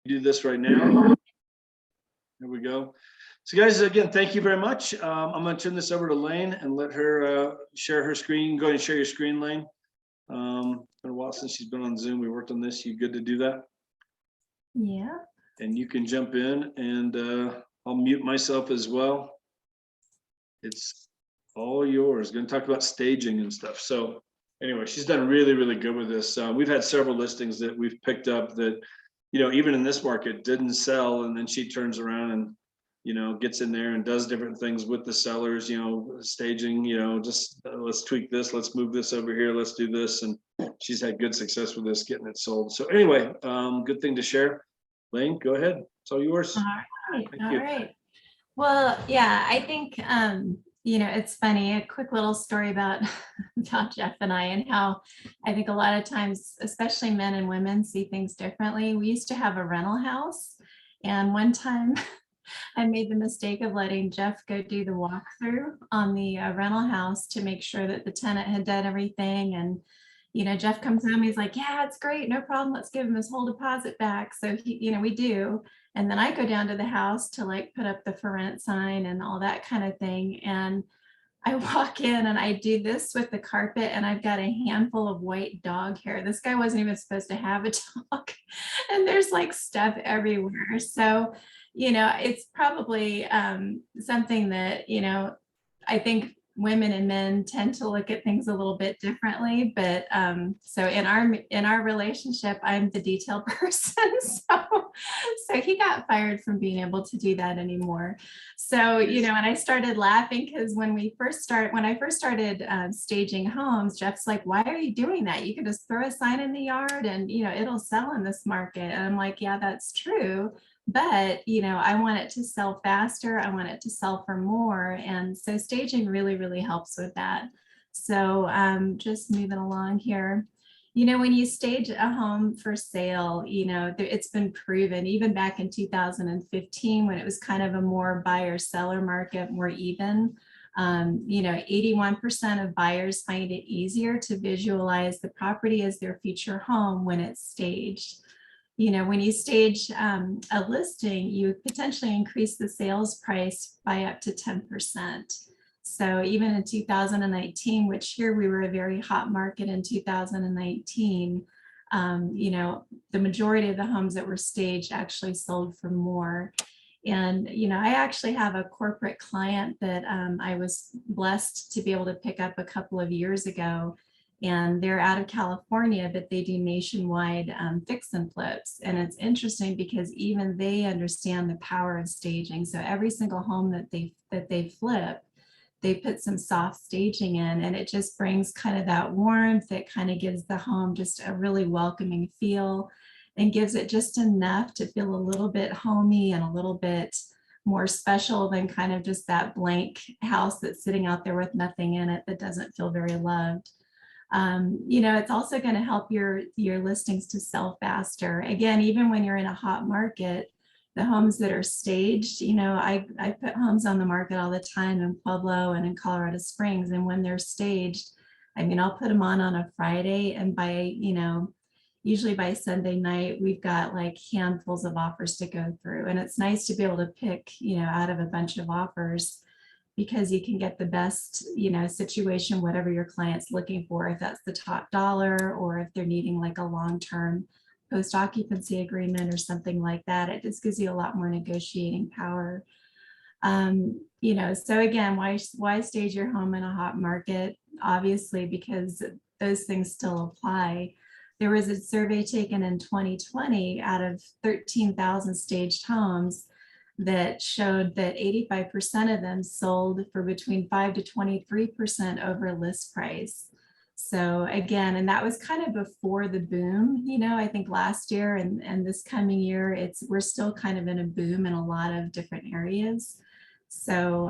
do this right now. There we go. So guys, again, thank you very much. I'm going to turn this over to Lane and let her share her screen. Go ahead and share your screen, Lane. It's been a while since she's been on Zoom. We worked on this. You good to do that? Yeah. And you can jump in, and I'll mute myself as well. It's all yours. Going to talk about staging and stuff. So anyway, she's done really, really good with this. We've had several listings that we've picked up that, you know, even in this market didn't sell, and then she turns around and, you know, gets in there and does different things with the sellers, you know, staging, you know, just let's tweak this, let's move this over here, let's do this. And she's had good success with this, getting it sold. So anyway, good thing to share. Lane, go ahead. It's all yours. All right. Thank you. All right. Well, yeah, I think, you know, it's funny, a quick little story about Jeff and I, and how I think a lot of times, especially men and women, see things differently. We used to have a rental house, and one time I made the mistake of letting Jeff go do the walkthrough on the rental house to make sure that the tenant had done everything. And, you know, Jeff comes home, he's like, yeah, it's great, no problem, let's give him his whole deposit back. So he, you know, we do. And then I go down to the house to like put up the for rent sign and all that kind of thing. And I walk in and I do this with the carpet, and I've got a handful of white dog hair. This guy wasn't even supposed to have a dog. And there's like stuff everywhere. So, you know, it's probably something that, you know, I think women and men tend to look at things a little bit differently. But so in our relationship, I'm the detail person. So he got fired from being able to do that anymore. So, you know, and I started laughing because when I first started staging homes, Jeff's like, why are you doing that? You can just throw a sign in the yard and, you know, it'll sell in this market. And I'm like, yeah, that's true. But, you know, I want it to sell faster. I want it to sell for more. And so staging really, really helps with that. So just moving along here. You know, when you stage a home for sale, you know, it's been proven even back in 2015 when it was kind of a more buyer seller market, more even. You know, 81% of buyers find it easier to visualize the property as their future home when it's staged. You know, when you stage a listing, you potentially increase the sales price by up to 10%. So even in 2019, which here we were a very hot market in 2019, you know, the majority of the homes that were staged actually sold for more. And, you know, I actually have a corporate client that I was blessed to be able to pick up a couple of years ago. And they're out of California, but they do nationwide fix and flips. And it's interesting because even they understand the power of staging. So every single home that they flip, they put some soft staging in, and it just brings kind of that warmth. It kind of gives the home just a really welcoming feel and gives it just enough to feel a little bit homey and a little bit more special than kind of just that blank house that's sitting out there with nothing in it that doesn't feel very loved. You know, it's also going to help your listings to sell faster. Again, even when you're in a hot market, the homes that are staged, you know, I put homes on the market all the time in Pueblo and in Colorado Springs. And when they're staged, I mean, I'll put them on a Friday, and by, you know, usually by Sunday night, we've got like handfuls of offers to go through. And it's nice to be able to pick, you know, out of a bunch of offers, because you can get the best, you know, situation, whatever your client's looking for, if that's the top dollar, or if they're needing like a long-term post-occupancy agreement or something like that. It just gives you a lot more negotiating power. You know, so again, why stage your home in a hot market? Obviously, because those things still apply. There was a survey taken in 2020 out of 13,000 staged homes that showed that 85% of them sold for between 5 to 23% over list price. So again, and that was kind of before the boom, you know, I think last year and this coming year, we're still kind of in a boom in a lot of different areas. So,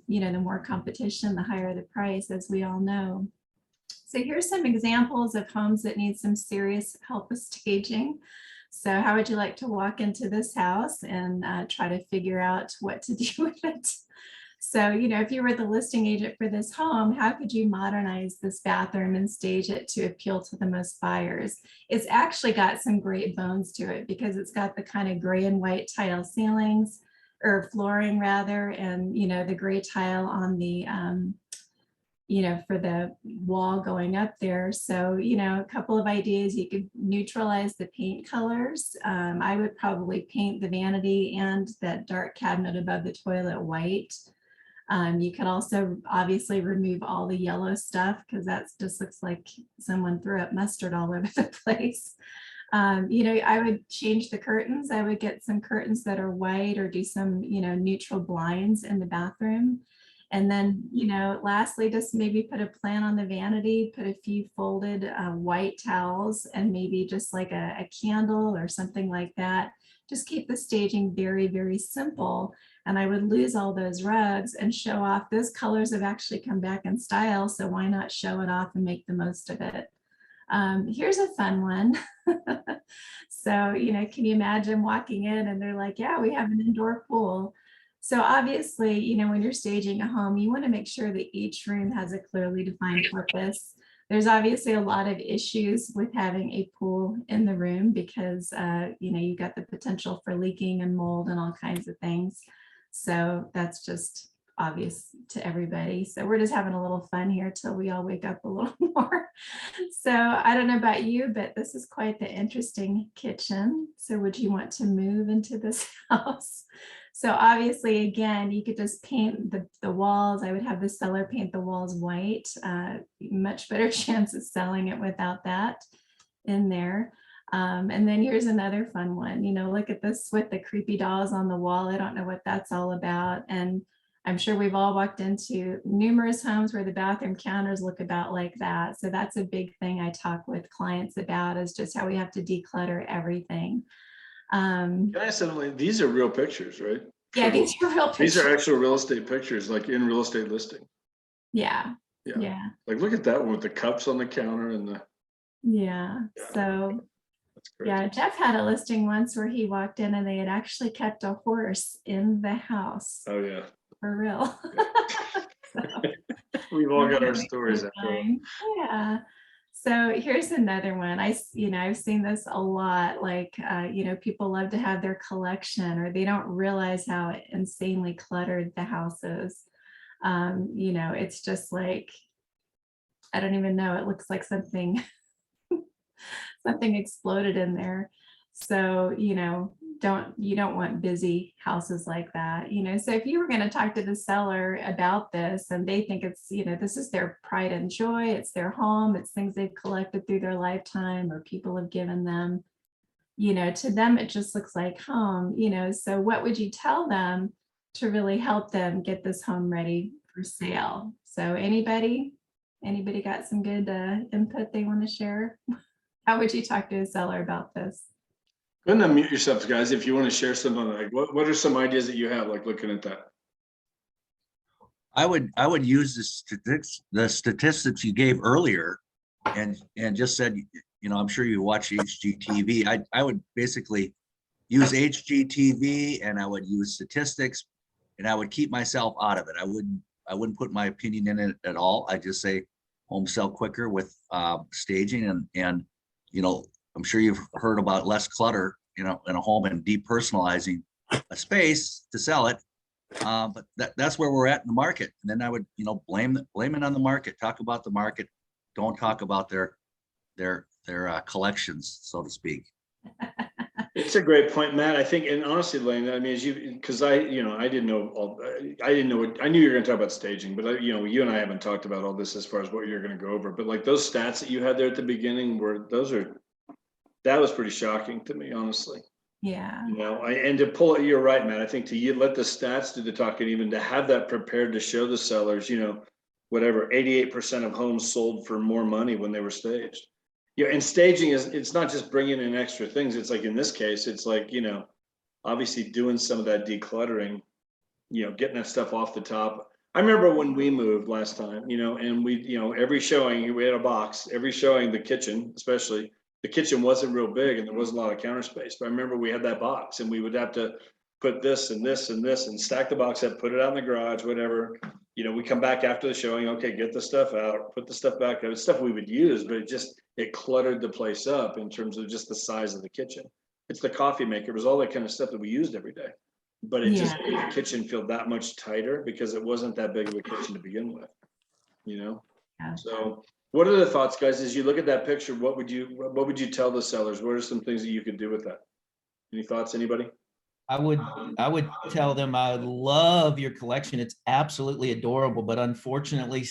you know, the more competition, the higher the price, as we all know. So here's some examples of homes that need some serious help with staging. So how would you like to walk into this house and try to figure out what to do with it? So, if you were the listing agent for this home, how could you modernize this bathroom and stage it to appeal to the most buyers? It's actually got some great bones to it because it's got the kind of gray and white tile ceilings, or flooring rather, and the gray tile on the for the wall going up there. So, a couple of ideas: you could neutralize the paint colors. I would probably paint the vanity and that dark cabinet above the toilet white. You can also obviously remove all the yellow stuff because that just looks like someone threw up mustard all over the place. I would change the curtains. I would get some curtains that are white, or do some, neutral blinds in the bathroom. And then, lastly, just maybe put a plant on the vanity, put a few folded white towels, and maybe just like a candle or something like that. Just keep the staging very, very simple. And I would lose all those rugs and show off. Those colors have actually come back in style, so why not show it off and make the most of it? Here's a fun one. So, can you imagine walking in and they're like, yeah, we have an indoor pool. So obviously, when you're staging a home, you want to make sure that each room has a clearly defined purpose. There's obviously a lot of issues with having a pool in the room because, you've got the potential for leaking and mold and all kinds of things. So that's just obvious to everybody. So we're just having a little fun here till we all wake up a little more. So I don't know about you, but this is quite the interesting kitchen. So would you want to move into this house? So obviously, again, you could just paint the walls. I would have the seller paint the walls white. Much better chance of selling it without that in there. And then here's another fun one. Look at this with the creepy dolls on the wall. I don't know what that's all about. And I'm sure we've all walked into numerous homes where the bathroom counters look about like that. So that's a big thing I talk with clients about, is just how we have to declutter everything. Can I ask something? These are real pictures, right? Yeah, these are real pictures. These are actual real estate pictures, like in real estate listing. Yeah. Yeah. Yeah. Like, look at that one with the cups on the counter and the. Yeah. So That's crazy. yeah, Jeff had a listing once where he walked in and they had actually kept a horse in the house. Oh yeah. For real. So, We've all got our really stories after all. yeah. So here's another one. I've seen this a lot. Like, people love to have their collection, or they don't realize how insanely cluttered the house is. It's just like, I don't even know. It looks like something exploded in there. So, you don't want busy houses like that. So if you were going to talk to the seller about this and they think it's, this is their pride and joy, it's their home, it's things they've collected through their lifetime or people have given them, to them, it just looks like home, so what would you tell them to really help them get this home ready for sale? So anybody got some good input they want to share? How would you talk to a seller about this? Go ahead and unmute yourselves, guys, if you want to share something. Like, what are some ideas that you have, like looking at that? I would use the statistics you gave earlier, and just said, I'm sure you watch HGTV. I would basically use HGTV, and I would use statistics, and I would keep myself out of it. I wouldn't put my opinion in it at all. I just say home sell quicker with staging, and I'm sure you've heard about less clutter, in a home, and depersonalizing a space to sell it. But that's where we're at in the market. And then I would, blame it on the market. Talk about the market. Don't talk about their collections, so to speak. It's a great point, Matt. I think, and honestly, Lane, I mean, because I knew you were going to talk about staging, but you and I haven't talked about all this as far as what you're going to go over. But like those stats that you had there at the beginning, that was pretty shocking to me, honestly. Yeah. And to pull it, you're right, man. I think to let the stats do the talking, even to have that prepared to show the sellers, whatever, 88% of homes sold for more money when they were staged. And staging it's not just bringing in extra things. It's like, in this case, it's like, obviously doing some of that decluttering, getting that stuff off the top. I remember when we moved last time, and we, every showing we had a box, every showing, the kitchen, especially, the kitchen wasn't real big and there wasn't a lot of counter space, but I remember we had that box and we would have to put this and this and this and stack the box up, put it out in the garage, whatever. You know, we come back after the showing, okay, get the stuff out, put the stuff back. It was stuff we would use, but it cluttered the place up in terms of just the size of the kitchen. It's the coffee maker, it was all that kind of stuff that we used every day. But it just made the kitchen feel that much tighter because it wasn't that big of a kitchen to begin with, you know? Yeah. So what are the thoughts, guys, as you look at that picture? What would you tell the sellers? What are some things that you could do with that? Any thoughts, anybody? I would tell them, I love your collection. It's absolutely adorable, but unfortunately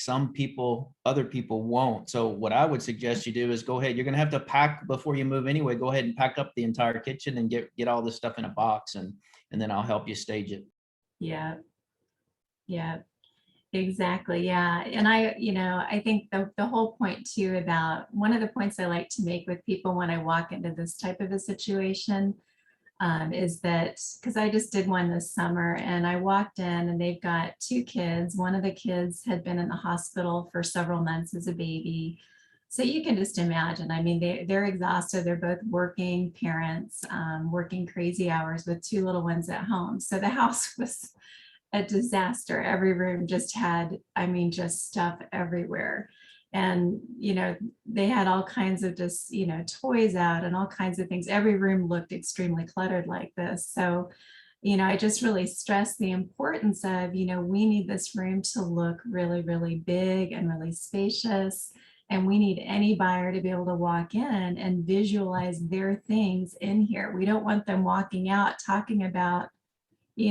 other people won't. So what I would suggest you do is go ahead. You're going to have to pack before you move anyway. Go ahead and pack up the entire kitchen and get all this stuff in a box, and then I'll help you stage it. Yeah. Yeah, exactly. Yeah. And I think the whole point too about one of the points I like to make with people when I walk into this type of a situation is that, because I just did one this summer and I walked in and they've got 2 kids. One of the kids had been in the hospital for several months as a baby. So you can just imagine, I mean, they're exhausted. They're both working parents, working crazy hours with 2 little ones at home. So the house was a disaster. Every room just had, I mean, just stuff everywhere. And, they had all kinds of just, toys out and all kinds of things. Every room looked extremely cluttered like this. So, I just really stress the importance of, we need this room to look really, really big and really spacious. And we need any buyer to be able to walk in and visualize their things in here. We don't want them walking out talking about, they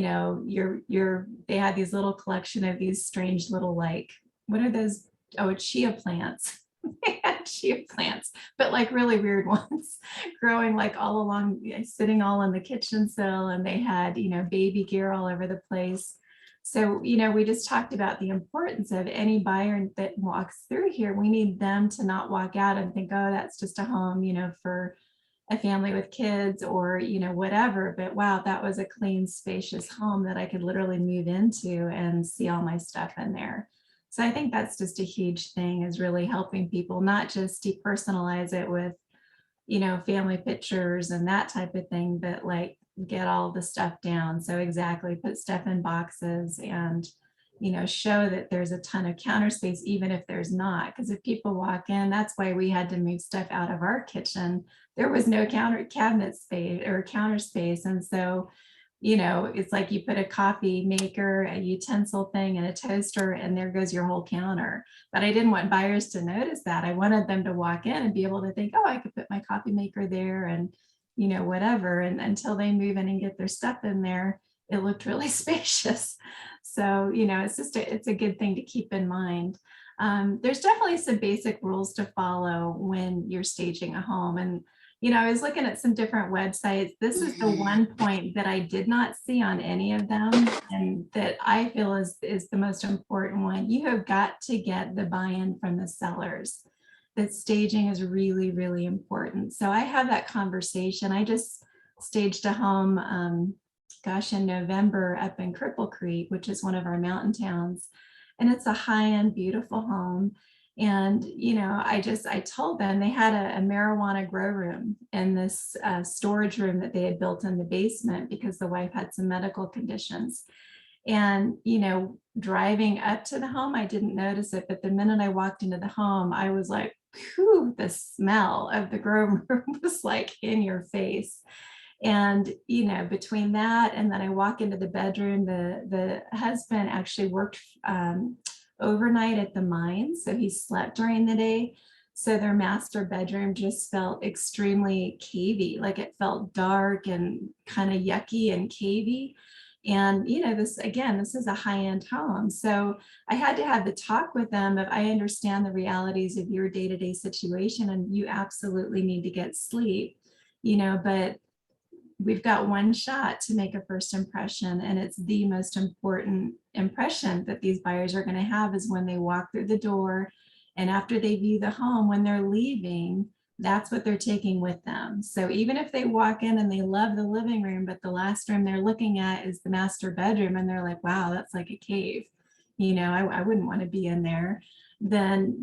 had these little collection of these strange little, like, what are those? Oh, chia plants. They had chia plants, but like really weird ones growing like all along, sitting all on the kitchen sill. And they had, baby gear all over the place. So, we just talked about the importance of any buyer that walks through here. We need them to not walk out and think, oh, that's just a home, for a family with kids or, whatever. But wow, that was a clean, spacious home that I could literally move into and see all my stuff in there. So I think that's just a huge thing, is really helping people not just depersonalize it with, family pictures and that type of thing, but like get all the stuff down. So exactly, put stuff in boxes and, show that there's a ton of counter space, even if there's not. Because if people walk in, that's why we had to move stuff out of our kitchen. There was no cabinet space or counter space. And so, it's like you put a coffee maker, a utensil thing, and a toaster, and there goes your whole counter. But I didn't want buyers to notice that. I wanted them to walk in and be able to think, oh, I could put my coffee maker there and, whatever. And until they move in and get their stuff in there, it looked really spacious. So, it's a good thing to keep in mind. There's definitely some basic rules to follow when you're staging a home. And I was looking at some different websites. This is the one point that I did not see on any of them, and that I feel is the most important one. You have got to get the buy-in from the sellers. That staging is really, really important. So I have that conversation. I just staged a home, in November up in Cripple Creek, which is one of our mountain towns. And it's a high-end, beautiful home. And, I told them they had a marijuana grow room in this storage room that they had built in the basement because the wife had some medical conditions. And, driving up to the home, I didn't notice it. But the minute I walked into the home, I was like, whew, the smell of the grow room was like in your face. And, between that and then I walk into the bedroom, the husband actually worked overnight at the mine. So he slept during the day. So their master bedroom just felt extremely cavey, like it felt dark and kind of yucky and cavey. And, this is a high-end home. So I had to have the talk with them of, I understand the realities of your day-to-day situation and you absolutely need to get sleep, but we've got one shot to make a first impression, and it's the most important impression that these buyers are going to have is when they walk through the door, and after they view the home, when they're leaving, that's what they're taking with them. So even if they walk in and they love the living room, but the last room they're looking at is the master bedroom, and they're like, wow, that's like a cave, I wouldn't want to be in there, then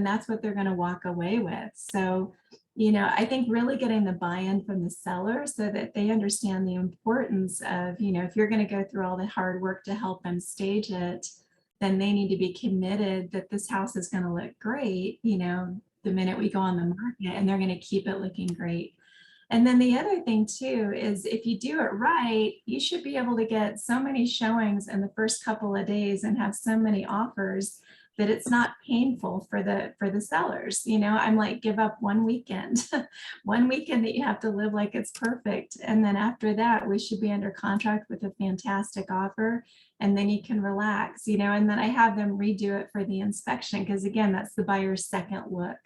that's what they're going to walk away with. So I think really getting the buy-in from the seller so that they understand the importance of, if you're going to go through all the hard work to help them stage it, then they need to be committed that this house is going to look great, the minute we go on the market, and they're going to keep it looking great. And then the other thing too is if you do it right, you should be able to get so many showings in the first couple of days and have so many offers that it's not painful for the sellers. I'm like, give up one weekend, one weekend that you have to live like it's perfect. And then after that, we should be under contract with a fantastic offer. And then you can relax, and then I have them redo it for the inspection. Because again, that's the buyer's second look.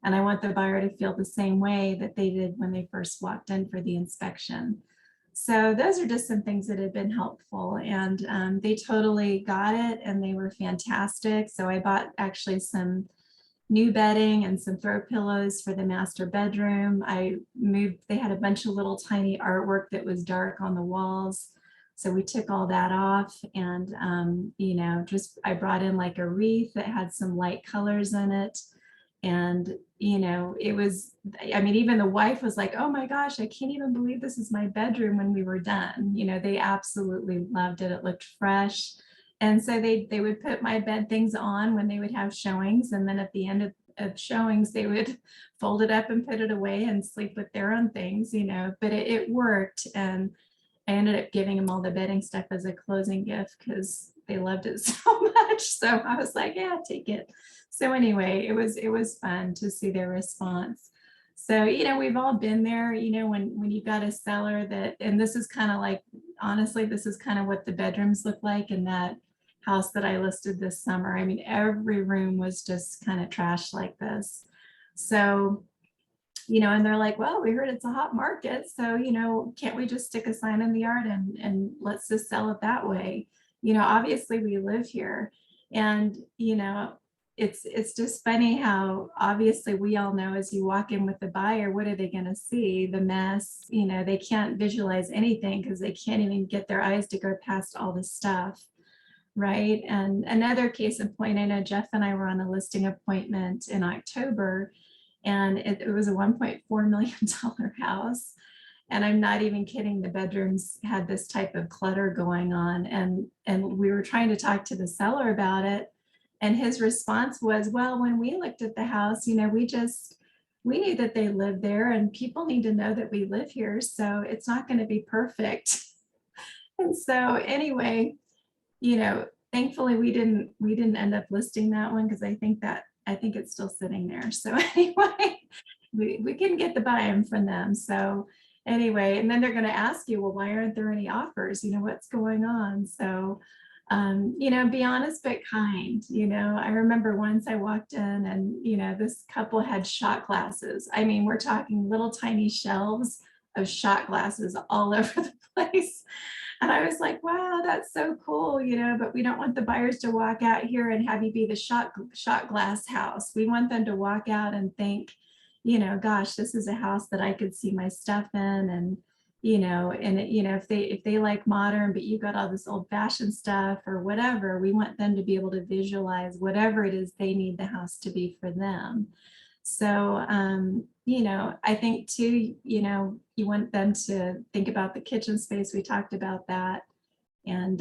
And I want the buyer to feel the same way that they did when they first walked in for the inspection. So those are just some things that have been helpful, and they totally got it and they were fantastic. So I bought actually some new bedding and some throw pillows for the master bedroom. They had a bunch of little tiny artwork that was dark on the walls. So we took all that off, and I brought in like a wreath that had some light colors in it. And, it was, even the wife was like, oh my gosh, I can't even believe this is my bedroom when we were done. They absolutely loved it. It looked fresh. And so they would put my bed things on when they would have showings. And then at the end of showings, they would fold it up and put it away and sleep with their own things, but it worked. And I ended up giving them all the bedding stuff as a closing gift because they loved it so much. So I was like, yeah, take it. So anyway, it was fun to see their response. So, we've all been there, when you've got a seller that, and this is kind of like, honestly, this is kind of what the bedrooms look like in that house that I listed this summer. Every room was just kind of trashed like this. So, and they're like, well, we heard it's a hot market. So, can't we just stick a sign in the yard and let's just sell it that way? Obviously we live here, and, it's just funny how obviously we all know as you walk in with the buyer, what are they going to see? The mess, they can't visualize anything because they can't even get their eyes to go past all the stuff. Right. And another case in point, I know Jeff and I were on a listing appointment in October, and it was a $1.4 million house. And I'm not even kidding. The bedrooms had this type of clutter going on. And we were trying to talk to the seller about it. And his response was, well, when we looked at the house, we knew that they lived there, and people need to know that we live here. So it's not going to be perfect. And so anyway, thankfully we didn't end up listing that one, because I think it's still sitting there. So anyway, we can get the buy-in from them. So anyway, and then they're going to ask you, well, why aren't there any offers? What's going on? So, be honest, but kind. I remember once I walked in and, this couple had shot glasses. We're talking little tiny shelves of shot glasses all over the place. And I was like, wow, that's so cool, but we don't want the buyers to walk out here and have you be the shot glass house. We want them to walk out and think, gosh, this is a house that I could see my stuff in. And, if they like modern, but you got all this old fashioned stuff or whatever, we want them to be able to visualize whatever it is they need the house to be for them. So, I think too, you want them to think about the kitchen space. We talked about that. And,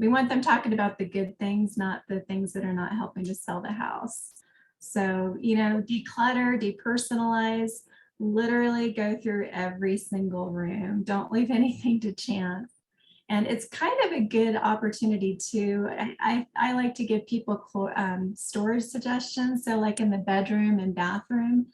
we want them talking about the good things, not the things that are not helping to sell the house. So, declutter, depersonalize, literally go through every single room. Don't leave anything to chance. And it's kind of a good opportunity too. I like to give people storage suggestions. So like in the bedroom and bathroom,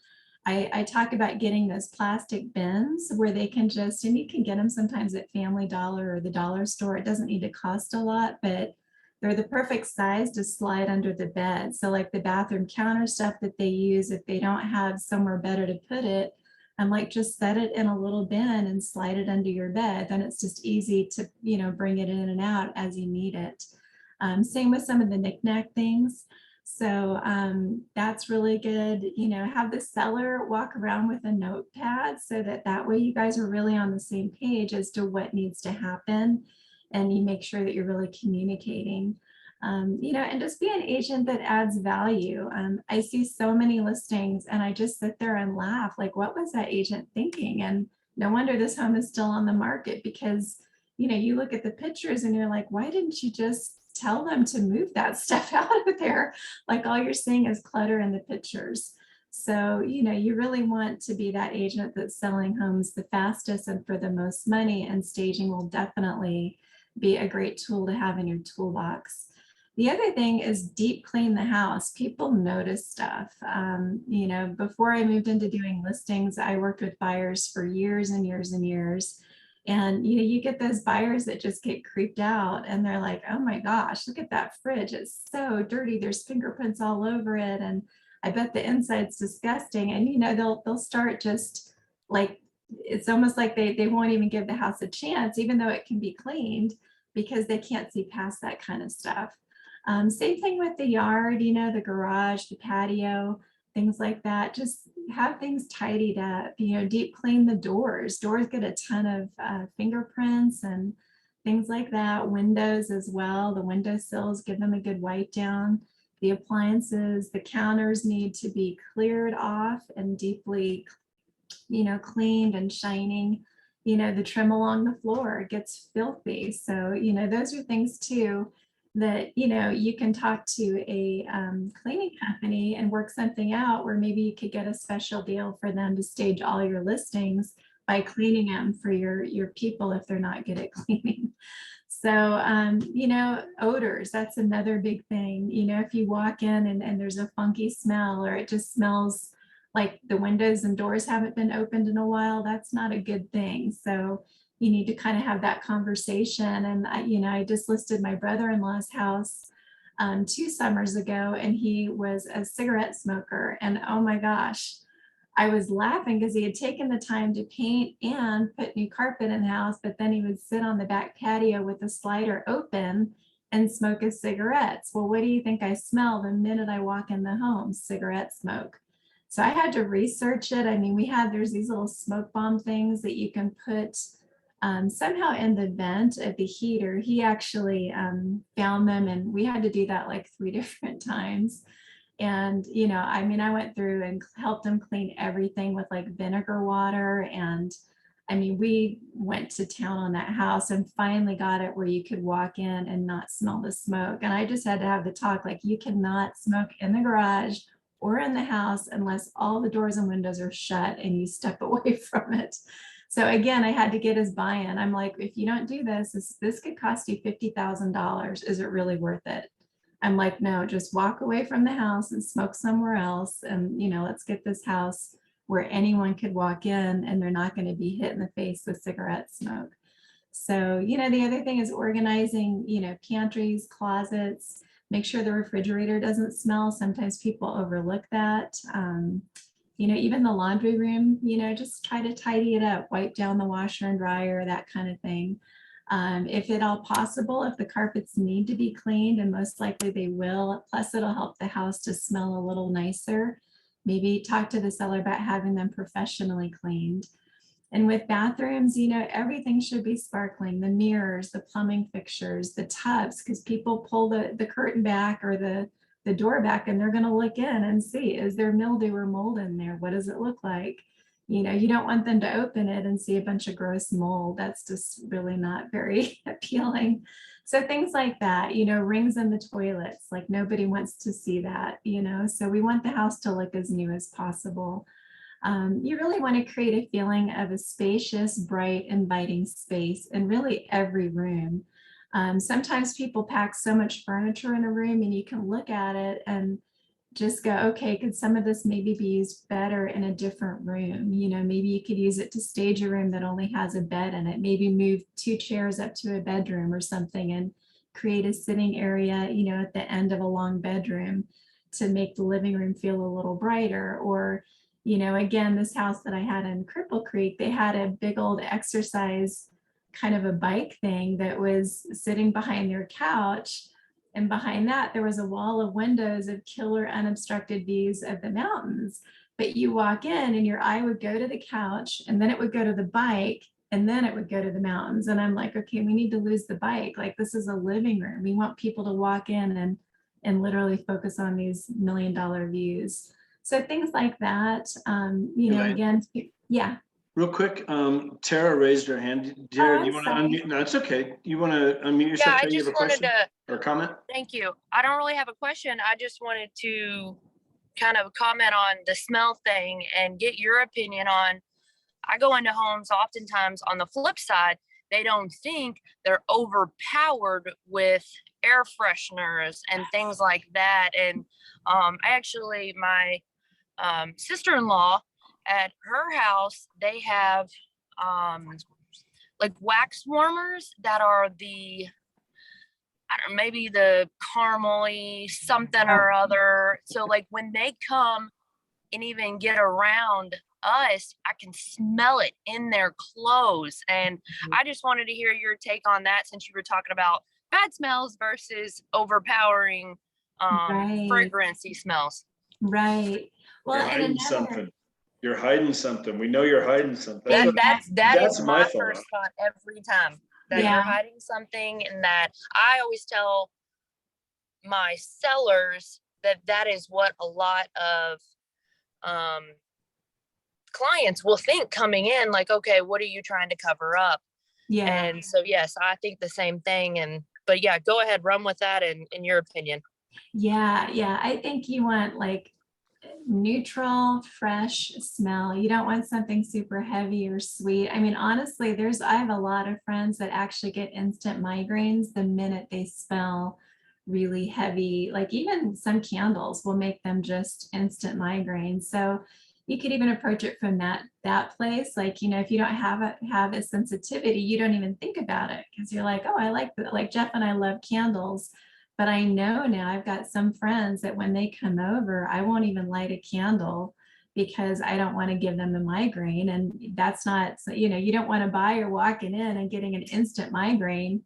I talk about getting those plastic bins where they can just, and you can get them sometimes at Family Dollar or the dollar store. It doesn't need to cost a lot, but they're the perfect size to slide under the bed. So like the bathroom counter stuff that they use, if they don't have somewhere better to put it, I'm like, just set it in a little bin and slide it under your bed. Then it's just easy to, bring it in and out as you need it. Same with some of the knickknack things. So that's really good. Have the seller walk around with a notepad so that way you guys are really on the same page as to what needs to happen. And you make sure that you're really communicating. And just be an agent that adds value. I see so many listings and I just sit there and laugh, like, what was that agent thinking? And no wonder this home is still on the market, because, you look at the pictures and you're like, why didn't you just tell them to move that stuff out of there? Like, all you're seeing is clutter in the pictures. So, you really want to be that agent that's selling homes the fastest and for the most money, and staging will definitely be a great tool to have in your toolbox. The other thing is deep clean the house. People notice stuff. Before I moved into doing listings, I worked with buyers for years and years and years. And you get those buyers that just get creeped out and they're like, oh my gosh, look at that fridge. It's so dirty. There's fingerprints all over it. And I bet the inside's disgusting. And they'll start just like, it's almost like they won't even give the house a chance, even though it can be cleaned, because they can't see past that kind of stuff. Same thing with the yard, the garage, the patio, things like that. Just have things tidied up, deep clean the doors. Doors get a ton of fingerprints and things like that. Windows as well. The windowsills, give them a good wipe down. The appliances, the counters need to be cleared off and deeply, cleaned and shining. The trim along the floor gets filthy. So, those are things too that you can talk to a cleaning company and work something out where maybe you could get a special deal for them to stage all your listings by cleaning them for your people if they're not good at cleaning. So, odors, that's another big thing. If you walk in and there's a funky smell, or it just smells like the windows and doors haven't been opened in a while, that's not a good thing. So you need to kind of have that conversation. And I just listed my brother-in-law's house 2 summers ago, and he was a cigarette smoker. And oh my gosh, I was laughing because he had taken the time to paint and put new carpet in the house, but then he would sit on the back patio with the slider open and smoke his cigarettes. Well, what do you think I smell the minute I walk in the home? Cigarette smoke. So I had to research it. I mean, there's these little smoke bomb things that you can put somehow in the vent of the heater. He actually found them, and we had to do that like 3 different times. And, I went through and helped him clean everything with like vinegar water. And we went to town on that house and finally got it where you could walk in and not smell the smoke. And I just had to have the talk, like, you cannot smoke in the garage or in the house unless all the doors and windows are shut and you step away from it. So again, I had to get his buy-in. I'm like, if you don't do this could cost you $50,000. Is it really worth it? I'm like, no, just walk away from the house and smoke somewhere else. And, let's get this house where anyone could walk in and they're not going to be hit in the face with cigarette smoke. So, the other thing is organizing, pantries, closets, make sure the refrigerator doesn't smell. Sometimes people overlook that. Even the laundry room, just try to tidy it up, wipe down the washer and dryer, that kind of thing. If at all possible, if the carpets need to be cleaned, and most likely they will, plus it'll help the house to smell a little nicer, maybe talk to the seller about having them professionally cleaned. And with bathrooms, everything should be sparkling, the mirrors, the plumbing fixtures, the tubs, because people pull the curtain back or the door back and they're going to look in and see, is there mildew or mold in there? What does it look like? You don't want them to open it and see a bunch of gross mold. That's just really not very appealing. So things like that, rings in the toilets, like nobody wants to see that, so we want the house to look as new as possible. You really want to create a feeling of a spacious, bright, inviting space in really every room. Sometimes people pack so much furniture in a room and you can look at it and just go, okay, could some of this maybe be used better in a different room? Maybe you could use it to stage a room that only has a bed in it, maybe move 2 chairs up to a bedroom or something and create a sitting area, at the end of a long bedroom to make the living room feel a little brighter. Or, again, this house that I had in Cripple Creek, they had a big old exercise kind of a bike thing that was sitting behind their couch. And behind that, there was a wall of windows of killer unobstructed views of the mountains. But you walk in and your eye would go to the couch and then it would go to the bike and then it would go to the mountains. And I'm like, okay, we need to lose the bike. Like, this is a living room. We want people to walk in and literally focus on these $1 million views. So things like that, you know, Elaine? again, yeah. Real quick, Tara raised her hand. Tara, do you I'm want to sorry. unmute? No, it's okay. You want to unmute Yeah, yourself? I Tara, you have just a wanted question to, or comment? thank you. I don't really have a question. I just wanted to kind of comment on the smell thing and get your opinion on, I go into homes oftentimes on the flip side, they don't think they're overpowered with air fresheners and things like that. And my sister-in-law at her house, they have like wax warmers that are I don't know, maybe the caramely something or other. So like when they come and even get around us, I can smell it in their clothes. And I just wanted to hear your take on that, since you were talking about bad smells versus overpowering Right. fragrancy smells. Right. Well, You're and hiding another, something. You're hiding something. We know you're hiding something. That's what- That that's is my my thought. first thought every time, that Yeah. you're hiding something. And that I always tell my sellers that is what a lot of clients will think coming in, like, okay, what are you trying to cover up? yeah. And so yes, I think the same thing. But yeah, go ahead, run with that in your opinion. Yeah, yeah. I think you want like neutral, fresh smell. You don't want something super heavy or sweet. I mean, honestly, I have a lot of friends that actually get instant migraines the minute they smell really heavy. Like even some candles will make them just instant migraines. So you could even approach it from that place. Like, you know, if you don't have a sensitivity, you don't even think about it, because you're like, oh, I like Jeff and I love candles. But I know now I've got some friends that when they come over, I won't even light a candle because I don't want to give them a migraine. And that's not, you know, you don't want a buyer walking in and getting an instant migraine.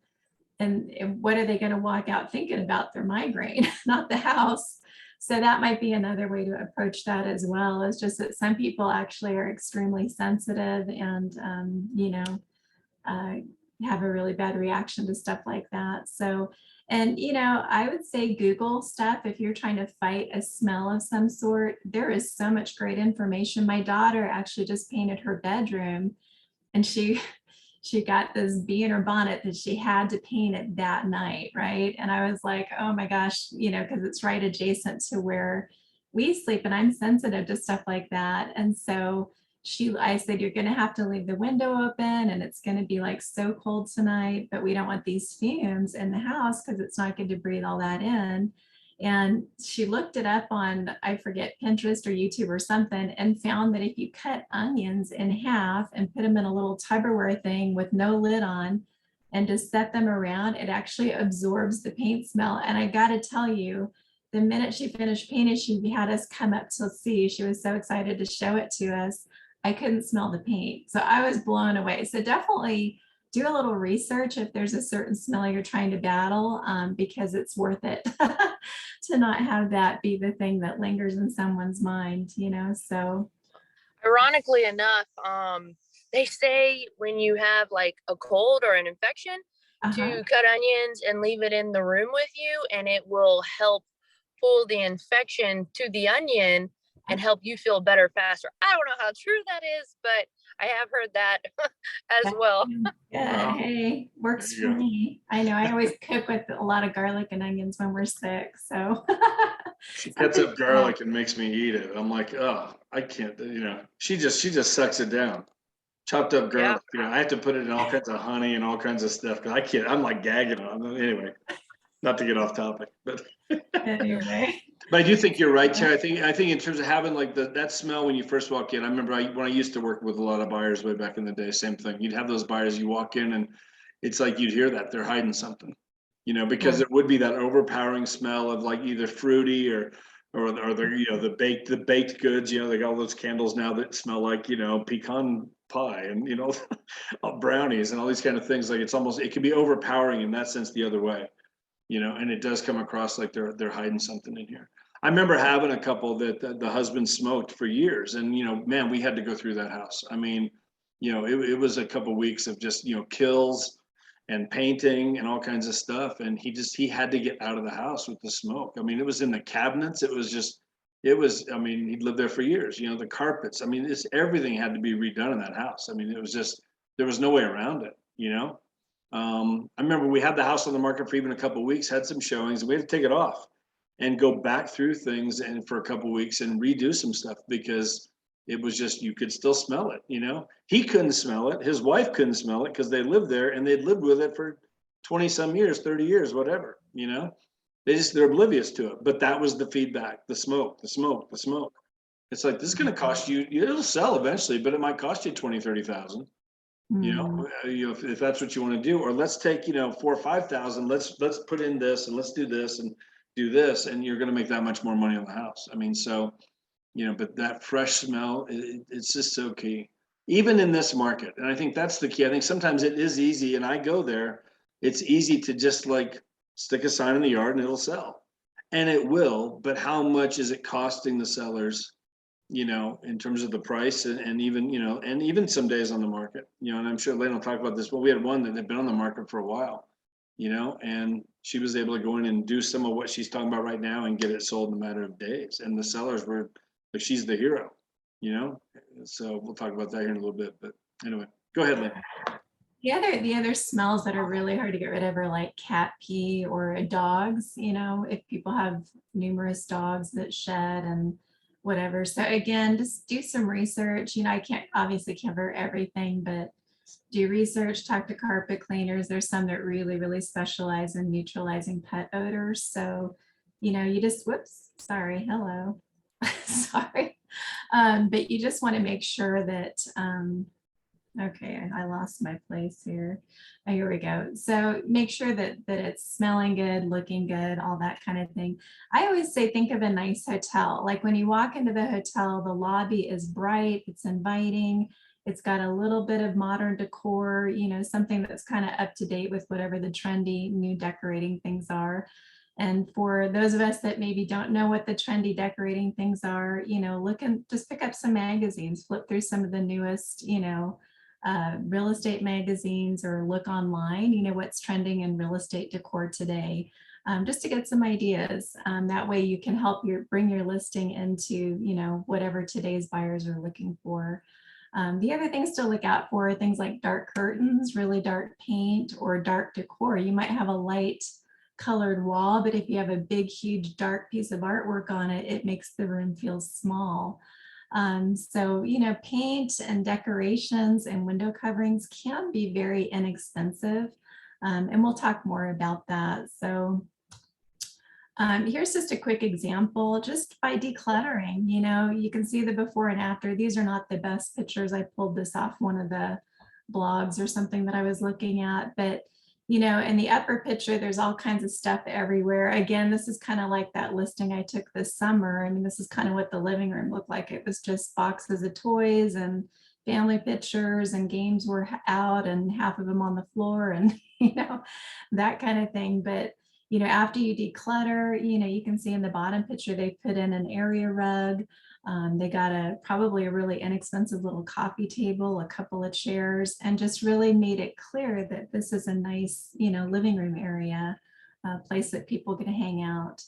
And what are they going to walk out thinking about? Their migraine, not the house. So that might be another way to approach that as well. It's just that some people actually are extremely sensitive and, you know, have a really bad reaction to stuff like that. So, and, you know, I would say Google stuff. If you're trying to fight a smell of some sort, there is so much great information. My daughter actually just painted her bedroom, and she got this bee in her bonnet that she had to paint it that night. Right. And I was like, oh my gosh, you know, because it's right adjacent to where we sleep and I'm sensitive to stuff like that. And so I said, you're going to have to leave the window open and it's going to be like so cold tonight, but we don't want these fumes in the house because it's not good to breathe all that in. And she looked it up on, I forget, Pinterest or YouTube or something, and found that if you cut onions in half and put them in a little Tupperware thing with no lid on and just set them around, it actually absorbs the paint smell. And I got to tell you, the minute she finished painting, she had us come up to see. She was so excited to show it to us. I couldn't smell the paint. So I was blown away. So definitely do a little research if there's a certain smell you're trying to battle, because it's worth it to not have that be the thing that lingers in someone's mind, you know? So Ironically enough, they say when you have like a cold or an infection, to cut onions and leave it in the room with you, and it will help pull the infection to the onion and help you feel better faster. I don't know how true that is, but I have heard that as well. Yeah, hey, works There you for go. me. I know I always cook with a lot of garlic and onions when we're sick. So She cuts up garlic and makes me eat it. I'm like, oh, I can't, you know, she just sucks it down. Chopped up garlic, you know, I have to put it in all kinds of honey and all kinds of stuff. Cause I can't, I'm like gagging on it. Anyway, not to get off topic, but anyway. I do think you're right, Tara. I think in terms of having like that smell when you first walk in, I remember when I used to work with a lot of buyers way back in the day, same thing. You'd have those buyers, you walk in and it's like you'd hear that they're hiding something, you know, because it would be that overpowering smell of like either fruity or the, you know, the baked goods, you know, they got all those candles now that smell like, you know, pecan pie and, you know, brownies and all these kind of things. Like it can be overpowering in that sense the other way, you know, and it does come across like they're hiding something in here. I remember having a couple that the husband smoked for years, and you know, man, we had to go through that house. I mean, you know, it was a couple weeks of just, you know, kills and painting and all kinds of stuff. And he had to get out of the house with the smoke. I mean, it was in the cabinets. I mean, he'd lived there for years, you know, the carpets. I mean, everything had to be redone in that house. I mean, it was just, there was no way around it, you know? I remember we had the house on the market for even a couple of weeks, had some showings, and we had to take it off and go back through things and for a couple of weeks and redo some stuff because it was just, you could still smell it, you know? He couldn't smell it. His wife couldn't smell it because they lived there and they'd lived with it for 20 some years, 30 years, whatever, you know? They're oblivious to it. But that was the feedback, the smoke, the smoke, the smoke. It's like, this is going to cost you, it'll sell eventually, but it might cost you 20, 30,000. You know, if that's what you want to do, or let's take, you know, 4 or 5,000, let's put in this and let's do this and do this, and you're going to make that much more money on the house. I mean, so, you know, but that fresh smell, it's just so key, even in this market. And I think that's the key. I think sometimes it is easy, and I go there, it's easy to just like stick a sign in the yard and it'll sell, and it will. But how much is it costing the sellers? You know, in terms of the price and even, you know, and even some days on the market, you know, and I'm sure Lane will talk about this, but we had one that had been on the market for a while, you know, and she was able to go in and do some of what she's talking about right now and get it sold in a matter of days. And the sellers were like, she's the hero, you know? So we'll talk about that here in a little bit, but anyway, go ahead, Lane. The other smells that are really hard to get rid of are like cat pee or dogs, you know, if people have numerous dogs that shed and whatever. So again, just do some research. You know, I can't obviously cover everything, but do research, talk to carpet cleaners. There's some that really specialize in neutralizing pet odors. So, you know, you just, whoops, sorry, hello, sorry. But you just want to make sure that, okay, I lost my place here. Oh, here we go. So make sure that it's smelling good, looking good, all that kind of thing. I always say, think of a nice hotel. Like when you walk into the hotel, the lobby is bright, it's inviting, it's got a little bit of modern decor, you know, something that's kind of up to date with whatever the trendy new decorating things are. And for those of us that maybe don't know what the trendy decorating things are, you know, look and just pick up some magazines, flip through some of the newest, you know, real estate magazines, or look online, you know, what's trending in real estate decor today, just to get some ideas. That way you can help bring your listing into, you know, whatever today's buyers are looking for. The other things to look out for are things like dark curtains, really dark paint, or dark decor. You might have a light colored wall, but if you have a big, huge, dark piece of artwork on it, it makes the room feel small. So, you know, paint and decorations and window coverings can be very inexpensive. And we'll talk more about that. So here's just a quick example, just by decluttering, you know, you can see the before and after. These are not the best pictures. I pulled this off one of the blogs or something that I was looking at, but you know, in the upper picture, there's all kinds of stuff everywhere. Again, this is kind of like that listing I took this summer. I mean, this is kind of what the living room looked like. It was just boxes of toys and family pictures, and games were out and half of them on the floor, and, you know, that kind of thing. But, you know, after you declutter, you know, you can see in the bottom picture, they put in an area rug. They got probably a really inexpensive little coffee table, a couple of chairs, and just really made it clear that this is a nice, you know, living room area, place that people can hang out.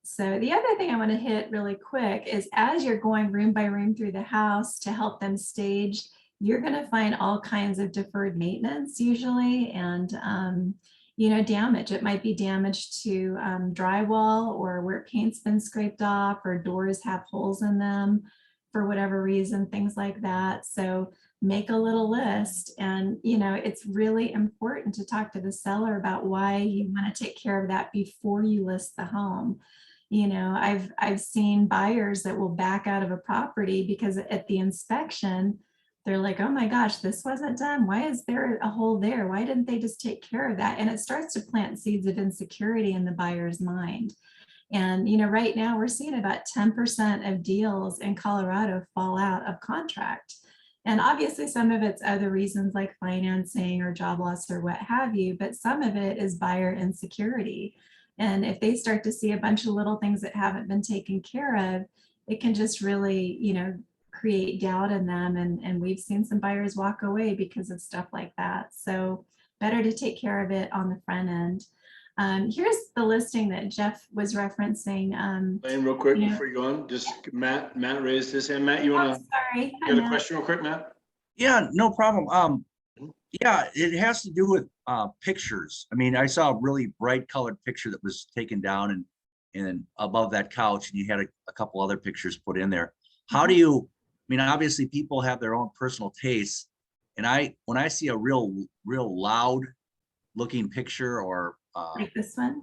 So the other thing I want to hit really quick is, as you're going room by room through the house to help them stage, you're going to find all kinds of deferred maintenance usually, and you know, damage. It might be damage to drywall, or where paint's been scraped off, or doors have holes in them for whatever reason, things like that. So make a little list. And, you know, it's really important to talk to the seller about why you want to take care of that before you list the home. You know, I've seen buyers that will back out of a property because at the inspection, they're like, oh my gosh, this wasn't done. Why is there a hole there? Why didn't they just take care of that? And it starts to plant seeds of insecurity in the buyer's mind. And, you know, right now we're seeing about 10% of deals in Colorado fall out of contract. And obviously some of it's other reasons like financing or job loss or what have you, but some of it is buyer insecurity. And if they start to see a bunch of little things that haven't been taken care of, it can just really, you know, create doubt in them. And we've seen some buyers walk away because of stuff like that. So better to take care of it on the front end. Here's the listing that Jeff was referencing. Lane, real quick Yeah. before you go on, just Matt raised his hand. Matt, you Oh, wanna, sorry. you got a question real quick, Matt? Yeah, no problem. Yeah, it has to do with pictures. I mean, I saw a really bright colored picture that was taken down and above that couch, and you had a couple other pictures put in there. How do you, I mean, obviously people have their own personal tastes. And when I see a real loud looking picture or Like this one.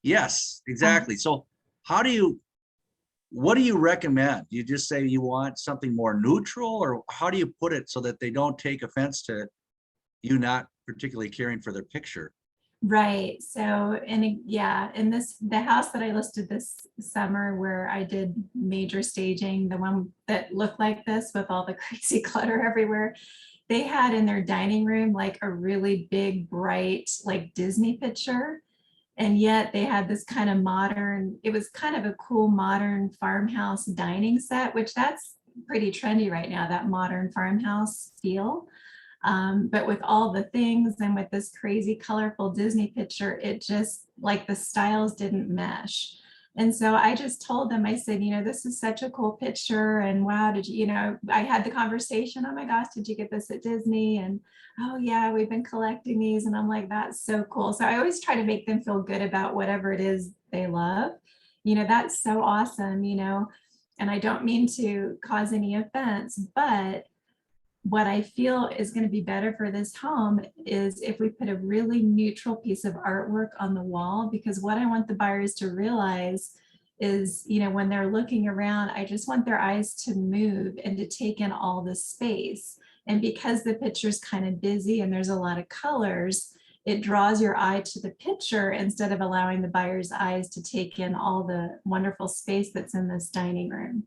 yes, exactly. So what do you recommend? Do you just say you want something more neutral, or how do you put it so that they don't take offense to you not particularly caring for their picture? Right. So, and yeah, in the house that I listed this summer where I did major staging, the one that looked like this with all the crazy clutter everywhere, they had in their dining room like a really big, bright, like Disney picture. And yet they had this kind of modern, it was kind of a cool modern farmhouse dining set, which that's pretty trendy right now, that modern farmhouse feel. But with all the things and with this crazy colorful Disney picture, it just like the styles didn't mesh. And so I just told them, I said, this is such a cool picture. And wow, I had the conversation, oh my gosh, did you get this at Disney? And oh yeah, we've been collecting these. And I'm like, that's so cool. So I always try to make them feel good about whatever it is they love. That's so awesome, and I don't mean to cause any offense, but what I feel is going to be better for this home is if we put a really neutral piece of artwork on the wall, because what I want the buyers to realize is, when they're looking around, I just want their eyes to move and to take in all the space. And because the picture's kind of busy and there's a lot of colors, it draws your eye to the picture instead of allowing the buyer's eyes to take in all the wonderful space that's in this dining room.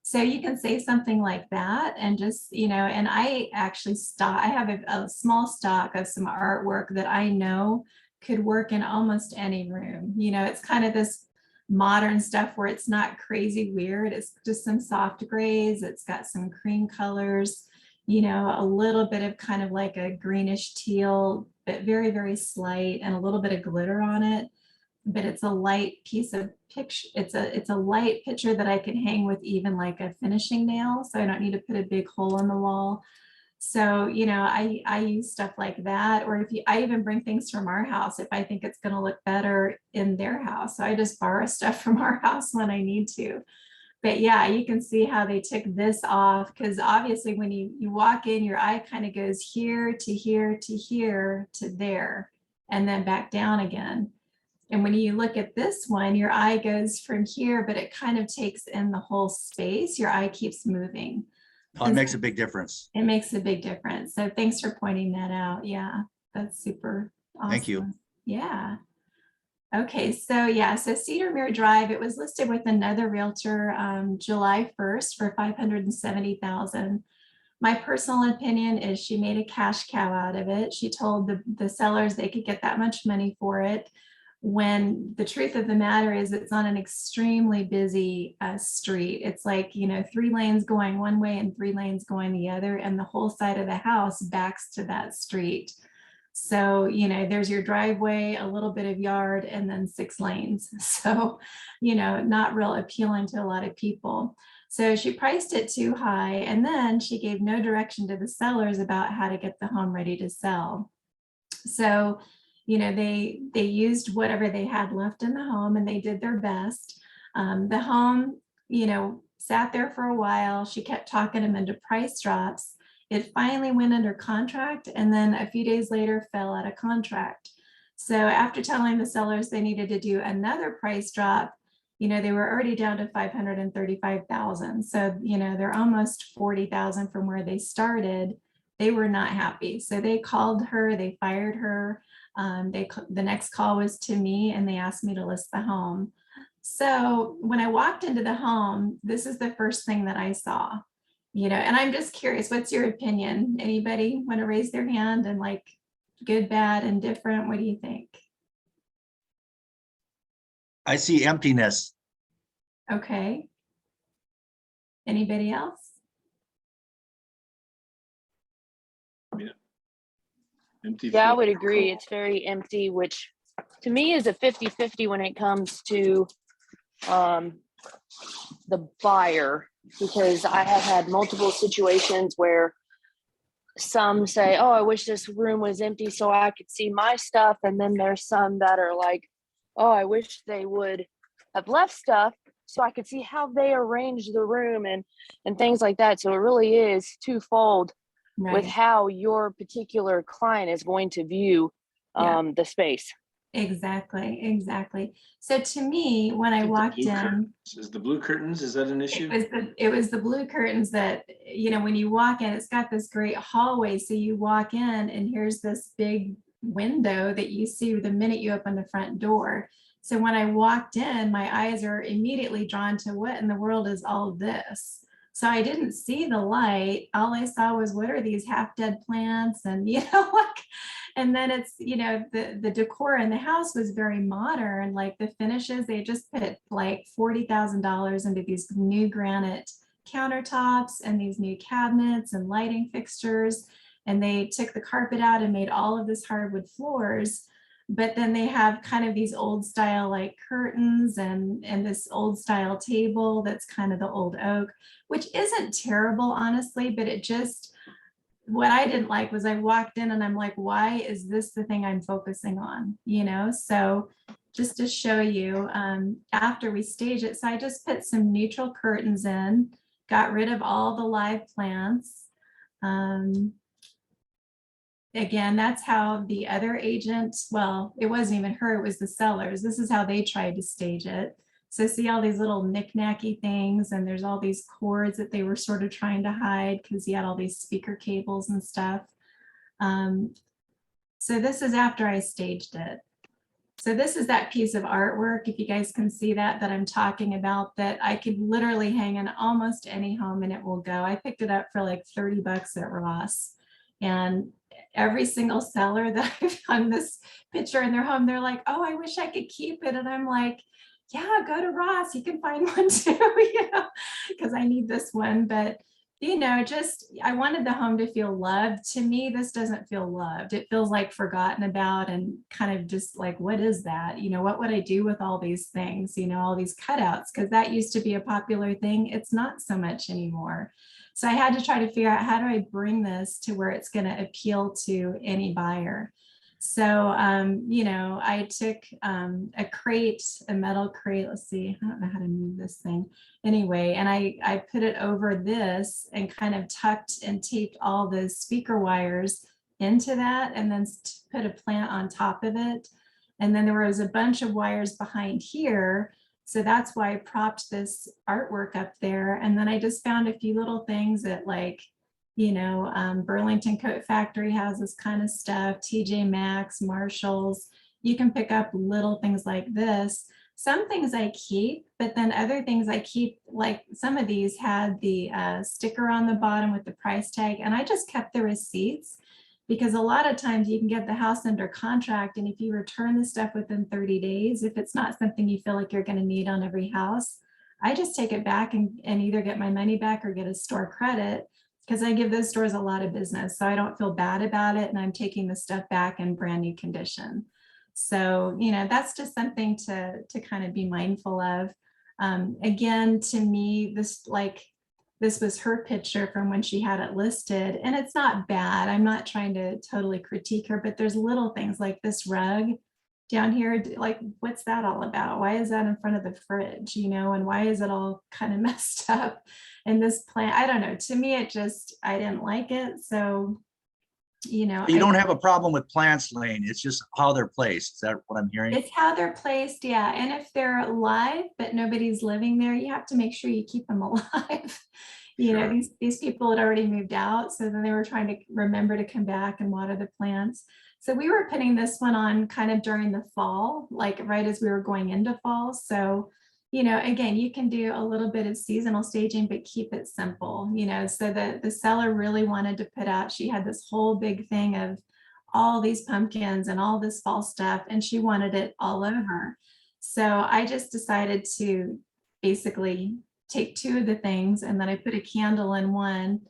So you can say something like that and just, and I actually I have a small stock of some artwork that I know could work in almost any room. It's kind of this modern stuff where it's not crazy weird. It's just some soft grays. It's got some cream colors, a little bit of kind of like a greenish teal, but very, very slight, and a little bit of glitter on it. But it's a light piece of picture. It's a light picture that I can hang with even like a finishing nail. So I don't need to put a big hole in the wall. So, I use stuff like that. Or I even bring things from our house if I think it's going to look better in their house. So I just borrow stuff from our house when I need to. But yeah, you can see how they took this off, because obviously when you walk in, your eye kind of goes here to here to here to there, and then back down again. And when you look at this one, your eye goes from here, but it kind of takes in the whole space. Your eye keeps moving. Oh, it makes a big difference. It makes a big difference. So thanks for pointing that out. Yeah, that's super awesome. Thank you. Yeah. Okay, so yeah, so Cedar Mere Drive, it was listed with another realtor July 1st for $570,000. My personal opinion is she made a cash cow out of it. She told the sellers they could get that much money for it, when the truth of the matter is it's on an extremely busy street. It's like, 3 lanes going one way and 3 lanes going the other, and the whole side of the house backs to that street. So, there's your driveway, a little bit of yard, and then 6 lanes. So, not real appealing to a lot of people. So she priced it too high, and then she gave no direction to the sellers about how to get the home ready to sell. So, they used whatever they had left in the home, and they did their best. The home, sat there for a while. She kept talking them into price drops. It finally went under contract, and then a few days later fell out of contract. So after telling the sellers they needed to do another price drop, they were already down to $535,000. So, they're almost $40,000 from where they started. They were not happy. So they called her, they fired her. The next call was to me, and they asked me to list the home. So when I walked into the home, this is the first thing that I saw, and I'm just curious, what's your opinion? Anybody want to raise their hand, and like good, bad, and different? What do you think? I see emptiness. Okay. Anybody else? Empty. Yeah, I floor. would agree. It's very empty, which to me is a 50-50 when it comes to the buyer, because I have had multiple situations where some say, oh, I wish this room was empty so I could see my stuff. And then there's some that are like, oh, I wish they would have left stuff so I could see how they arranged the room and things like that. So it really is twofold with Right. how your particular client is going to view Yeah. the space. Exactly. So to me, when I think the walked blue in, curtains- Is the blue curtains, is that an issue? it was the blue curtains that, when you walk in, it's got this great hallway. So you walk in and here's this big window that you see the minute you open the front door. So when I walked in, my eyes are immediately drawn to what in the world is all this? So I didn't see the light. All I saw was, what are these half dead plants? And, and then it's, the decor in the house was very modern, like the finishes, they just put like $40,000 into these new granite countertops and these new cabinets and lighting fixtures. And they took the carpet out and made all of this hardwood floors. But then they have kind of these old style like curtains and this old style table that's kind of the old oak, which isn't terrible, honestly, but it just, what I didn't like was I walked in and I'm like, why is this the thing I'm focusing on? So just to show you, after we stage it, so I just put some neutral curtains in, got rid of all the live plants. Again, that's how the other agent, well, it wasn't even her, it was the sellers. This is how they tried to stage it. So see all these little knick-knacky things, and there's all these cords that they were sort of trying to hide because he had all these speaker cables and stuff. So this is after I staged it. So this is that piece of artwork, if you guys can see that I'm talking about, that I could literally hang in almost any home and it will go. I picked it up for like $30 at Ross. And every single seller that I've hung this picture in their home, they're like, oh, I wish I could keep it. And I'm like, yeah, go to Ross, you can find one too, because I need this one. But, just, I wanted the home to feel loved. To me, this doesn't feel loved. It feels like forgotten about and kind of just like, what is that? What would I do with all these things, all these cutouts? Because that used to be a popular thing. It's not so much anymore. So I had to try to figure out, how do I bring this to where it's going to appeal to any buyer? So, I took a crate, a metal crate. Let's see, I don't know how to move this thing. Anyway, and I put it over this and kind of tucked and taped all the speaker wires into that, and then put a plant on top of it. And then there was a bunch of wires behind here. So that's why I propped this artwork up there. And then I just found a few little things that, like, Burlington Coat Factory has this kind of stuff, TJ Maxx, Marshalls. You can pick up little things like this. Some things I keep, but then other things I keep, like some of these had the sticker on the bottom with the price tag, and I just kept the receipts, because a lot of times you can get the house under contract, and if you return the stuff within 30 days, if it's not something you feel like you're going to need on every house, I just take it back and either get my money back or get a store credit, because I give those stores a lot of business. So I don't feel bad about it, and I'm taking the stuff back in brand new condition. So, that's just something to kind of be mindful of. Again, to me, this was her picture from when she had it listed, and it's not bad. I'm not trying to totally critique her, but there's little things like this rug down here, like, what's that all about? Why is that in front of the fridge, and why is it all kind of messed up? And this plant, I don't know, to me, I didn't like it. So, You don't have a problem with plants, Lane. It's just how they're placed. Is that what I'm hearing? It's how they're placed, yeah. And if they're alive, but nobody's living there, you have to make sure you keep them alive. Sure. These people had already moved out, so then they were trying to remember to come back and water the plants. So we were putting this one on kind of during the fall, like right as we were going into fall. So, again, you can do a little bit of seasonal staging, but keep it simple, so the seller really wanted to put out, she had this whole big thing of all these pumpkins and all this fall stuff, and she wanted it all over. So I just decided to basically take two of the things, and then I put a candle in one,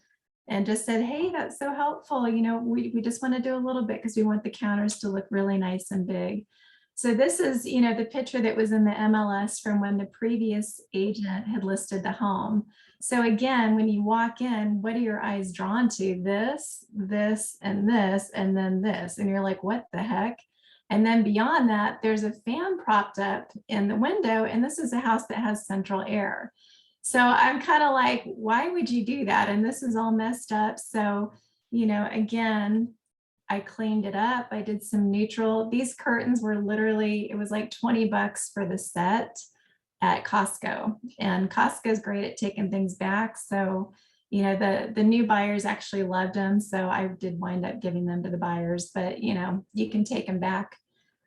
and just said, hey, that's so helpful. We just want to do a little bit because we want the counters to look really nice and big. So this is, the picture that was in the MLS from when the previous agent had listed the home. So again, when you walk in, what are your eyes drawn to? This, and this, and then this. And you're like, what the heck? And then beyond that, there's a fan propped up in the window. And this is a house that has central air. So I'm kind of like, why would you do that? And this is all messed up. So, again, I cleaned it up. I did some neutral. These curtains were literally, it was like $20 for the set at Costco. And Costco is great at taking things back. So, the new buyers actually loved them. So I did wind up giving them to the buyers, but you can take them back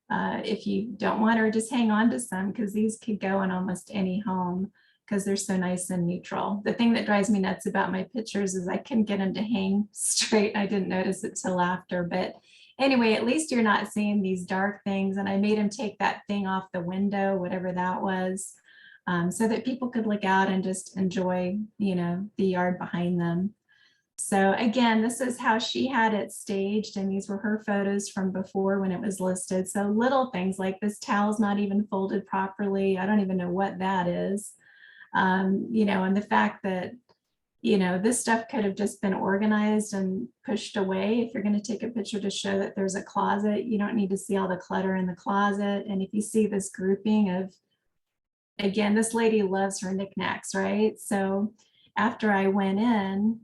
if you don't want, or just hang on to some, because these could go in almost any home because they're so nice and neutral. The thing that drives me nuts about my pictures is I couldn't get them to hang straight. I didn't notice it till after, but anyway, at least you're not seeing these dark things. And I made him take that thing off the window, whatever that was, so that people could look out and just enjoy, the yard behind them. So again, this is how she had it staged, and these were her photos from before when it was listed. So little things like this towel's not even folded properly. I don't even know what that is. And the fact that, this stuff could have just been organized and pushed away. If you're going to take a picture to show that there's a closet, you don't need to see all the clutter in the closet. And if you see this grouping of, again, this lady loves her knickknacks, right? So after I went in,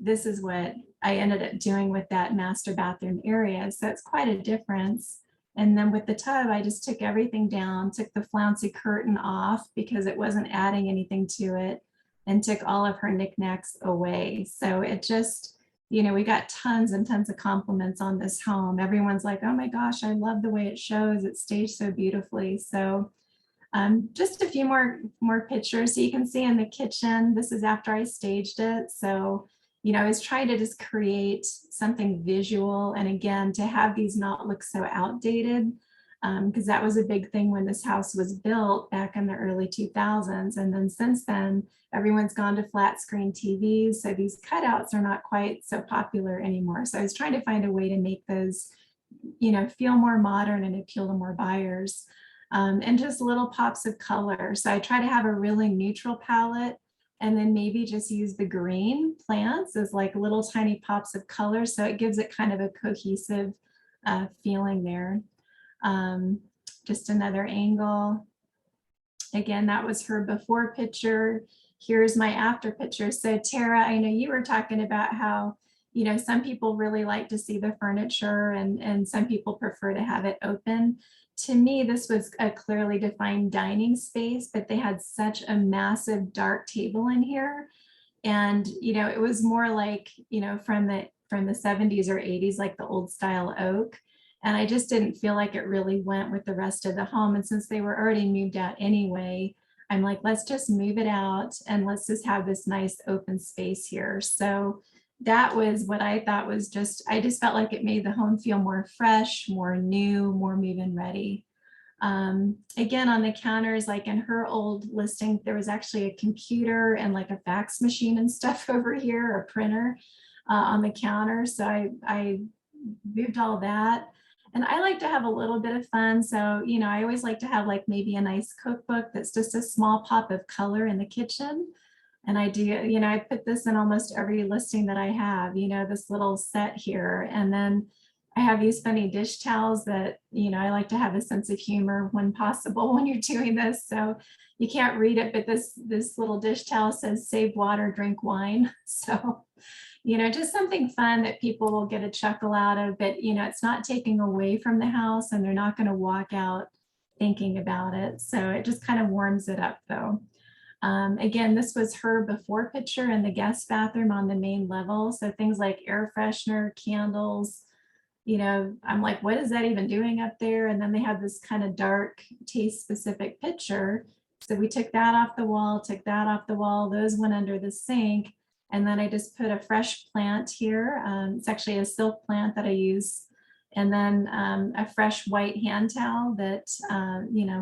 this is what I ended up doing with that master bathroom area. So it's quite a difference. And then with the tub, I just took everything down, took the flouncy curtain off because it wasn't adding anything to it, and took all of her knickknacks away. So it just, we got tons and tons of compliments on this home. Everyone's like, oh my gosh, I love the way it shows. It's staged so beautifully. So just a few more pictures. So you can see in the kitchen, this is after I staged it. So I was trying to just create something visual. And again, to have these not look so outdated, because that was a big thing when this house was built back in the early 2000s. And then since then, everyone's gone to flat screen TVs. So these cutouts are not quite so popular anymore. So I was trying to find a way to make those, feel more modern and appeal to more buyers. And just little pops of color. So I try to have a really neutral palette, and then maybe just use the green plants as like little tiny pops of color. So it gives it kind of a cohesive feeling there. Just another angle. Again, that was her before picture. Here's my after picture. So Tara, I know you were talking about how, some people really like to see the furniture, and some people prefer to have it open. To me, this was a clearly defined dining space, but they had such a massive dark table in here. And, it was more like, from the 70s or 80s, like the old style oak. And I just didn't feel like it really went with the rest of the home. And since they were already moved out anyway, I'm like, let's just move it out and let's just have this nice open space here. So that was what I thought was I just felt like it made the home feel more fresh, more new, more move-in ready. Again, on the counters, like in her old listing, there was actually a computer and like a fax machine and stuff over here, a printer on the counter. So I moved all that. And I like to have a little bit of fun. So, I always like to have like maybe a nice cookbook that's just a small pop of color in the kitchen. And I do, I put this in almost every listing that I have, this little set here. And then I have these funny dish towels that, I like to have a sense of humor when possible when you're doing this. So you can't read it, but this little dish towel says save water, drink wine. So, just something fun that people will get a chuckle out of, but, it's not taking away from the house, and they're not going to walk out thinking about it. So it just kind of warms it up though. Again, this was her before picture in the guest bathroom on the main level. So things like air freshener, candles, I'm like, what is that even doing up there? And then they have this kind of dark taste specific picture. So we took that off the wall, took that off the wall. Those went under the sink. And then I just put a fresh plant here. It's actually a silk plant that I use. And then a fresh white hand towel that,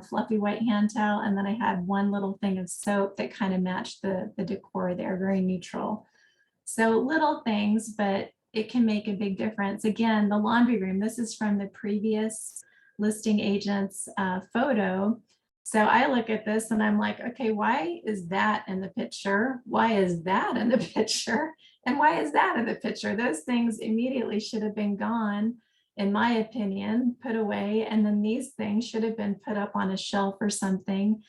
fluffy white hand towel. And then I had one little thing of soap that kind of matched the decor there, very neutral. So little things, but it can make a big difference. Again, the laundry room, this is from the previous listing agent's photo. So I look at this and I'm like, okay, why is that in the picture? Why is that in the picture? And why is that in the picture? Those things immediately should have been gone, in my opinion, put away. And then these things should have been put up on a shelf or something,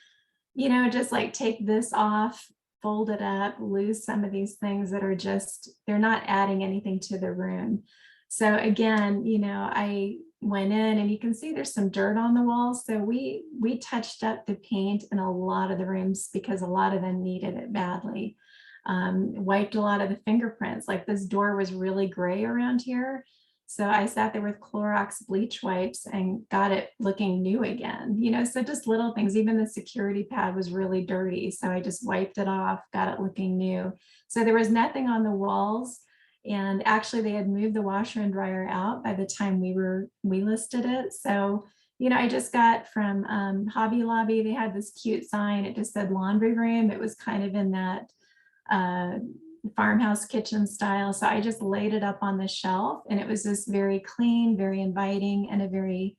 you know, just like take this off, fold it up, lose some of these things that are just, they're not adding anything to the room. So again, you know, I went in and you can see there's some dirt on the walls. So we touched up the paint in a lot of the rooms because a lot of them needed it badly. Wiped a lot of the fingerprints, like this door was really gray around here. So I sat there with Clorox bleach wipes and got it looking new again, you know, so just little things. Even the security pad was really dirty. So I just wiped it off, got it looking new. So there was nothing on the walls. And actually they had moved the washer and dryer out by the time we listed it. So, you know, I just got from Hobby Lobby, they had this cute sign. It just said laundry room. It was kind of in that farmhouse kitchen style. So I just laid it up on the shelf and it was just very clean, very inviting, and a very,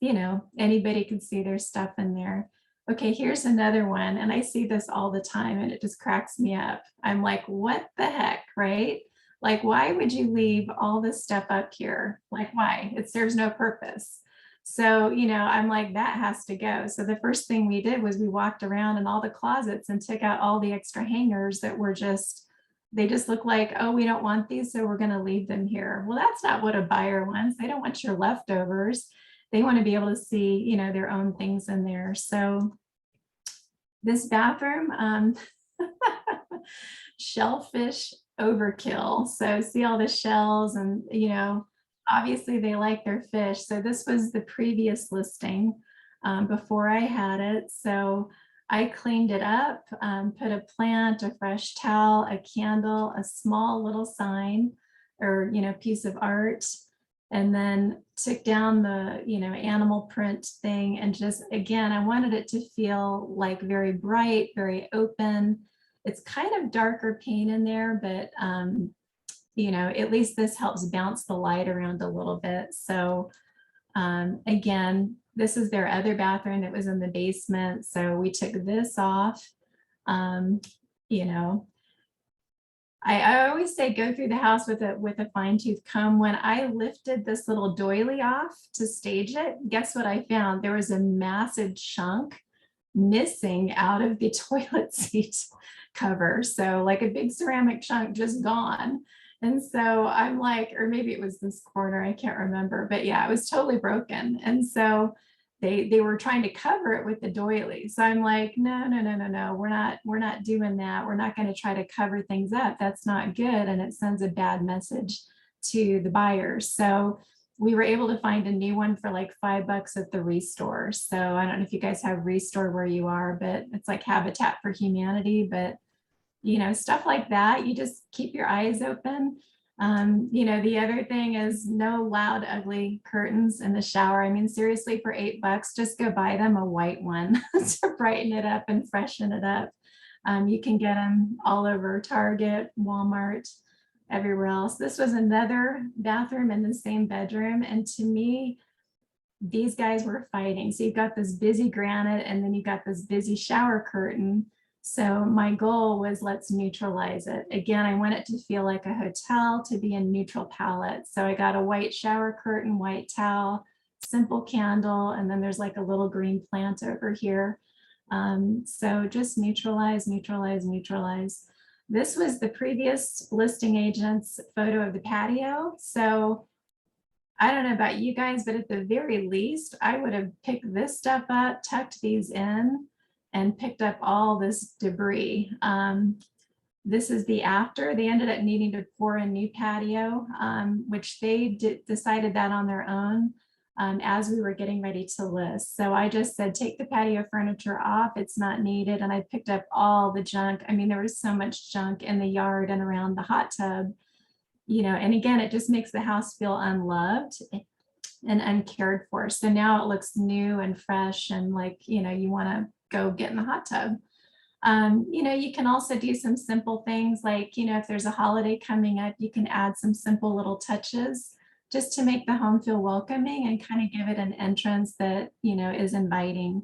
you know, anybody could see their stuff in there. Okay, here's another one. And I see this all the time and it just cracks me up. I'm like, what the heck, right? Like, why would you leave all this stuff up here? Like, why? It serves no purpose. So, you know, I'm like, that has to go. So the first thing we did was we walked around in all the closets and took out all the extra hangers that were just, they just look like, oh, we don't want these, so we're going to leave them here. Well, that's not what a buyer wants. They don't want your leftovers. They want to be able to see, you know, their own things in there. So this bathroom, shellfish overkill. So see all the shells and, you know, obviously they like their fish. So this was the previous listing before I had it. So I cleaned it up, put a plant, a fresh towel, a candle, a small little sign or, you know, piece of art, and then took down the, you know, animal print thing. And just, again, I wanted it to feel like very bright, very open. It's kind of darker paint in there, but, you know, at least this helps bounce the light around a little bit. So again, this is their other bathroom that was in the basement. So we took this off. You know, I always say go through the house with a fine tooth comb. When I lifted this little doily off to stage it, guess what I found? There was a massive chunk missing out of the toilet seat cover. So like a big ceramic chunk just gone. And so I'm like, or maybe it was this corner, I can't remember, but yeah, it was totally broken. And so they were trying to cover it with the doily. So I'm like, no, we're not doing that. We're not going to try to cover things up. That's not good. And it sends a bad message to the buyers. So we were able to find a new one for like $5 at the Restore. So I don't know if you guys have Restore where you are, but it's like Habitat for Humanity. But you know, stuff like that, you just keep your eyes open. You know, the other thing is no loud, ugly curtains in the shower. I mean, seriously, for $8, just go buy them a white one to brighten it up and freshen it up. You can get them all over Target, Walmart, everywhere else. This was another bathroom in the same bedroom. And to me, these guys were fighting. So you've got this busy granite and then you got this busy shower curtain. So my goal was let's neutralize it. Again, I want it to feel like a hotel, to be a neutral palette. So I got a white shower curtain, white towel, simple candle, and then there's like a little green plant over here. So just neutralize. This was the previous listing agent's photo of the patio. So I don't know about you guys, but at the very least, I would have picked this stuff up, tucked these in, and picked up all this debris. This is the after. They ended up needing to pour a new patio, which they decided that on their own as we were getting ready to list. So I just said, take the patio furniture off. It's not needed. And I picked up all the junk. I mean, there was so much junk in the yard and around the hot tub, you know, and again, it just makes the house feel unloved and uncared for. So now it looks new and fresh and like, you know, you want to go get in the hot tub. You know, you can also do some simple things like, you know, if there's a holiday coming up, you can add some simple little touches just to make the home feel welcoming and kind of give it an entrance that, you know, is inviting.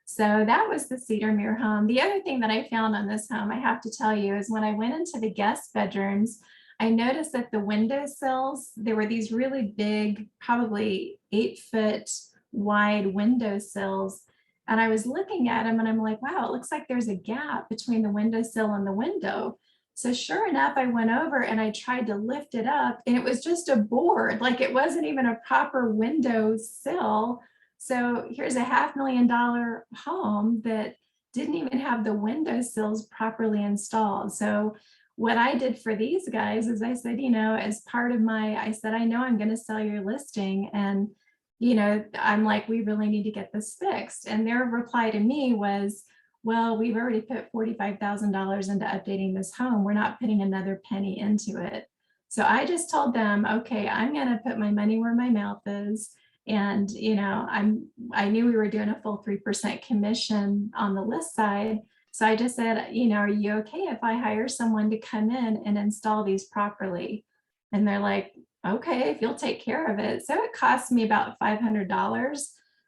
So that was the Cedar Mere home. The other thing that I found on this home, I have to tell you, is when I went into the guest bedrooms, I noticed that the windowsills, there were these really big, probably 8-foot wide windowsills. And I was looking at them and I'm like, wow, it looks like there's a gap between the windowsill and the window. So sure enough, I went over and I tried to lift it up and it was just a board, like it wasn't even a proper window sill. So here's a $500,000 home that didn't even have the window sills properly installed. So what I did for these guys is I said, you know, as part of I said, I know I'm going to sell your listing. And, you know, I'm like, we really need to get this fixed. And their reply to me was, well, we've already put $45,000 into updating this home. We're not putting another penny into it. So I just told them, okay, I'm going to put my money where my mouth is. And, you know, I knew we were doing a full 3% commission on the list side. So I just said, you know, are you okay if I hire someone to come in and install these properly? And they're like, okay, if you'll take care of it. So it cost me about $500.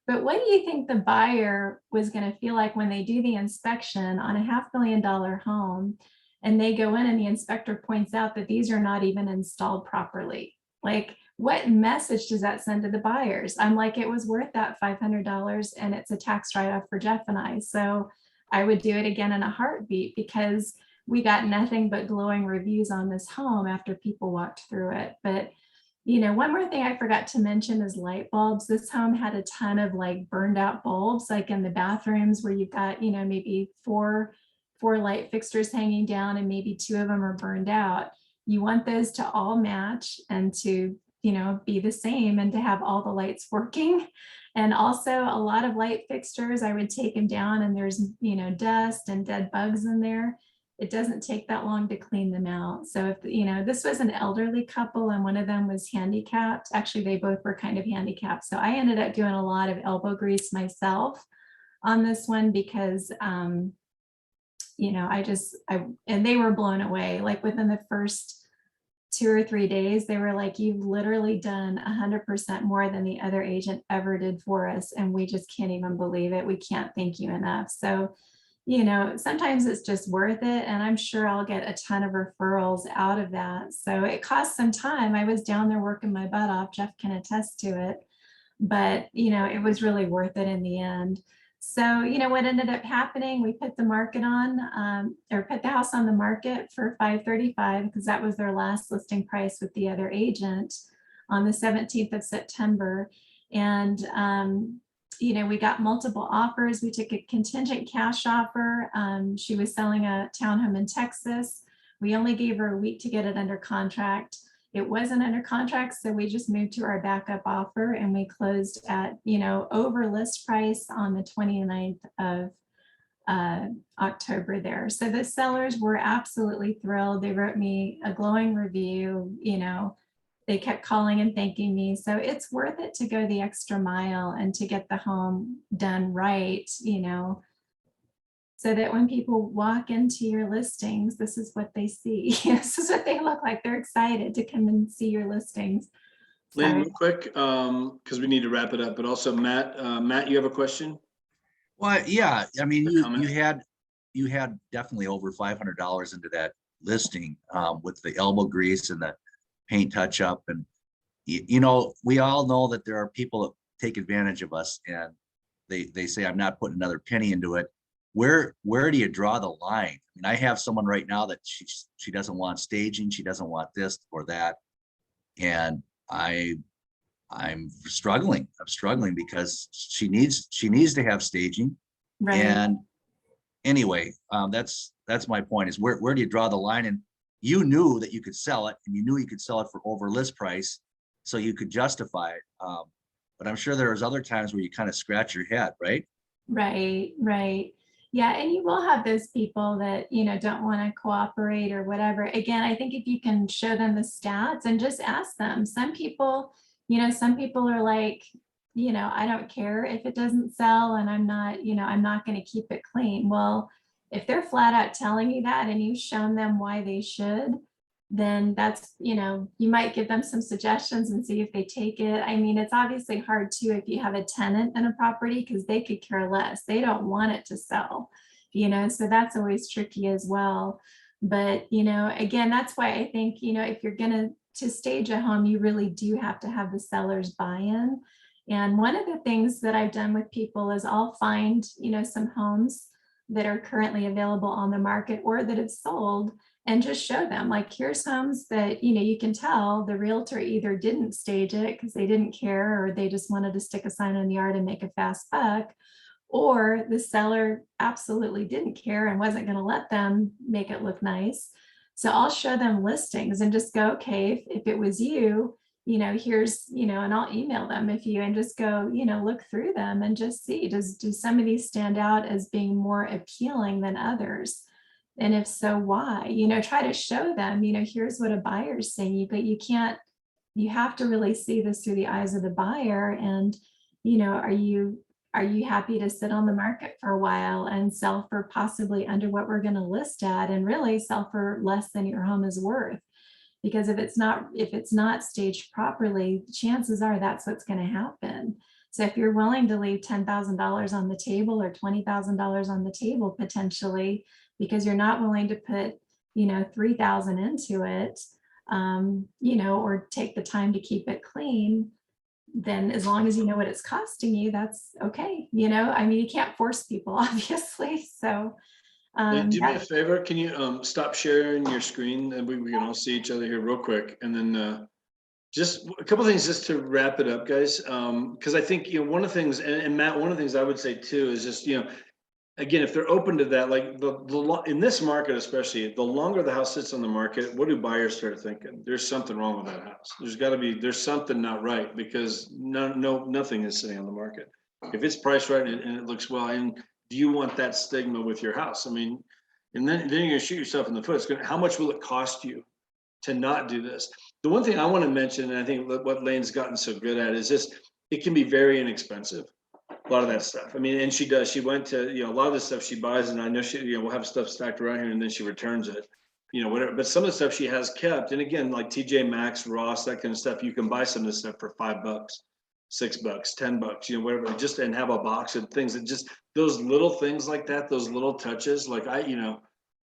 But what do you think the buyer was going to feel like when they do the inspection on a $500,000 home and they go in and the inspector points out that these are not even installed properly? Like, what message does that send to the buyers? I'm like, it was worth that $500 and it's a tax write-off for Jeff and I. So I would do it again in a heartbeat because we got nothing but glowing reviews on this home after people walked through it. But, you know, one more thing I forgot to mention is light bulbs. This home had a ton of like burned out bulbs, like in the bathrooms where you've got, you know, maybe four light fixtures hanging down and maybe 2 of them are burned out. You want those to all match and to, you know, be the same and to have all the lights working. And also a lot of light fixtures, I would take them down and there's, you know, dust and dead bugs in there. It doesn't take that long to clean them out. So if, you know, this was an elderly couple and one of them was handicapped, actually they both were kind of handicapped. So I ended up doing a lot of elbow grease myself on this one because, you know, and they were blown away. Like within the first 2 or 3 days, they were like, you've literally done 100% more than the other agent ever did for us. And we just can't even believe it. We can't thank you enough. So, you know, sometimes it's just worth it. And I'm sure I'll get a ton of referrals out of that. So it costs some time. I was down there working my butt off. Jeff can attest to it. But, you know, it was really worth it in the end. So, you know, what ended up happening, we put the market on or put the house on the market for $535 because that was their last listing price with the other agent on the 17th of September. And, you know, we got multiple offers. We took a contingent cash offer. She was selling a townhome in Texas. We only gave her a week to get it under contract. It wasn't under contract, so we just moved to our backup offer and we closed at, you know, over list price on the 29th of October there. So the sellers were absolutely thrilled. They wrote me a glowing review, you know, they kept calling and thanking me. So it's worth it to go the extra mile and to get the home done right, you know, so that when people walk into your listings, this is what they see. This is what they look like. They're excited to come and see your listings. Lynn, real quick, because we need to wrap it up, but also Matt, you have a question? Well, yeah, I mean, A comment? you had definitely over $500 into that listing with the elbow grease and the paint touch up. And, you know, we all know that there are people that take advantage of us and they say, I'm not putting another penny into it. Where do you draw the line? I mean, I have someone right now that she doesn't want staging. She doesn't want this or that. And I'm struggling. I'm struggling because she needs to have staging. Right. And anyway, that's my point is where do you draw the line? And you knew that you could sell it and you knew you could sell it for over list price. So you could justify it. But I'm sure there was other times where you kind of scratch your head, right? Right. Yeah, and you will have those people that, you know, don't want to cooperate or whatever. Again, I think if you can show them the stats and just ask them, some people, you know, some people are like, you know, I don't care if it doesn't sell and I'm not, you know, I'm not going to keep it clean. Well, if they're flat out telling you that and you've shown them why they should, then that's, you know, you might give them some suggestions and see if they take it. I mean, it's obviously hard too if you have a tenant in a property because they could care less. They don't want it to sell, you know, so that's always tricky as well. But, you know, again, that's why I think, you know, if you're gonna to stage a home, you really do have to have the seller's buy-in. And one of the things that I've done with people is I'll find, you know, some homes that are currently available on the market or that have sold, and just show them, like, here's homes that, you know, you can tell the realtor either didn't stage it because they didn't care, or they just wanted to stick a sign in the yard and make a fast buck, or the seller absolutely didn't care and wasn't going to let them make it look nice. So I'll show them listings and just go, okay, if it was you, you know, here's, you know, and I'll email them if you, and just go, you know, look through them and just see, do some of these stand out as being more appealing than others? And if so, why? You know, try to show them, you know, here's what a buyer's saying, but you can't, you have to really see this through the eyes of the buyer. And, you know, are you happy to sit on the market for a while and sell for possibly under what we're going to list at, and really sell for less than your home is worth? Because if it's not staged properly, chances are that's what's going to happen. So if you're willing to leave $10,000 on the table or $20,000 on the table potentially, because you're not willing to put, you know, 3,000 into it, you know, or take the time to keep it clean, then as long as you know what it's costing you, that's okay. You know, I mean, you can't force people, obviously. So Do me a favor, can you stop sharing your screen, and we can all see each other here real quick, and then just a couple things just to wrap it up, guys. Because I think, you know, one of the things, and Matt, one of the things I would say too is just, you know, again, if they're open to that, like in this market especially, the longer the house sits on the market, what do buyers start thinking? There's something wrong with that house. There's something not right, because nothing is sitting on the market. If it's priced right and it looks well, and do you want that stigma with your house? I mean, and then you're gonna shoot yourself in the foot. How much will it cost you to not do this? The one thing I want to mention, and I think what Lane's gotten so good at, is just, it can be very inexpensive. A lot of that stuff. I mean, and she went to, you know, a lot of the stuff she buys, and I know she, you know, we'll have stuff stacked around here and then she returns it, you know, whatever. But some of the stuff she has kept, and again, like TJ Maxx, Ross, that kind of stuff, you can buy some of this stuff for $5, $6, $10, you know, whatever, just, and have a box of things that just, those little things like that, those little touches, like you know,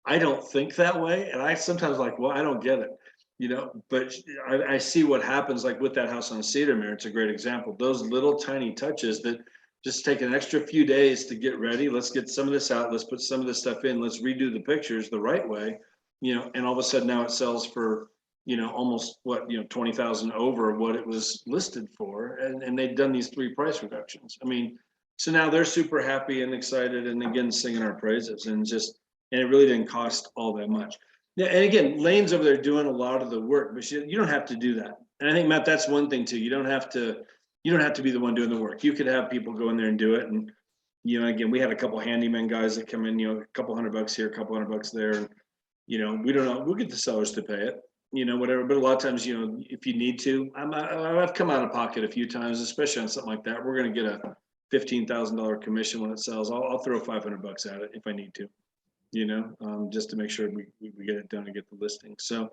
I don't think that way. And I sometimes like, well, I don't get it, you know, but I see what happens, like with that house on Cedarmere, it's a great example. Those little tiny touches that just take an extra few days to get ready. Let's get some of this out. Let's put some of this stuff in. Let's redo the pictures the right way, you know, and all of a sudden now it sells for, you know, almost what, you know, 20,000 over what it was listed for. And they've done these 3 price reductions. I mean, so now they're super happy and excited, and again, singing our praises, and it really didn't cost all that much. Yeah. And again, Lane's over there doing a lot of the work, but you don't have to do that. And I think, Matt, that's one thing too. You don't have to be the one doing the work. You could have people go in there and do it. And, you know, again, we had a couple handyman guys that come in, you know, a couple $100 here, a couple $100 there. And, you know, we don't know, we'll get the sellers to pay it, you know, whatever. But a lot of times, you know, if you need to, I've come out of pocket a few times, especially on something like that. We're going to get a $15,000 commission when it sells. I'll throw $500 at it if I need to, you know, just to make sure we get it done and get the listing. So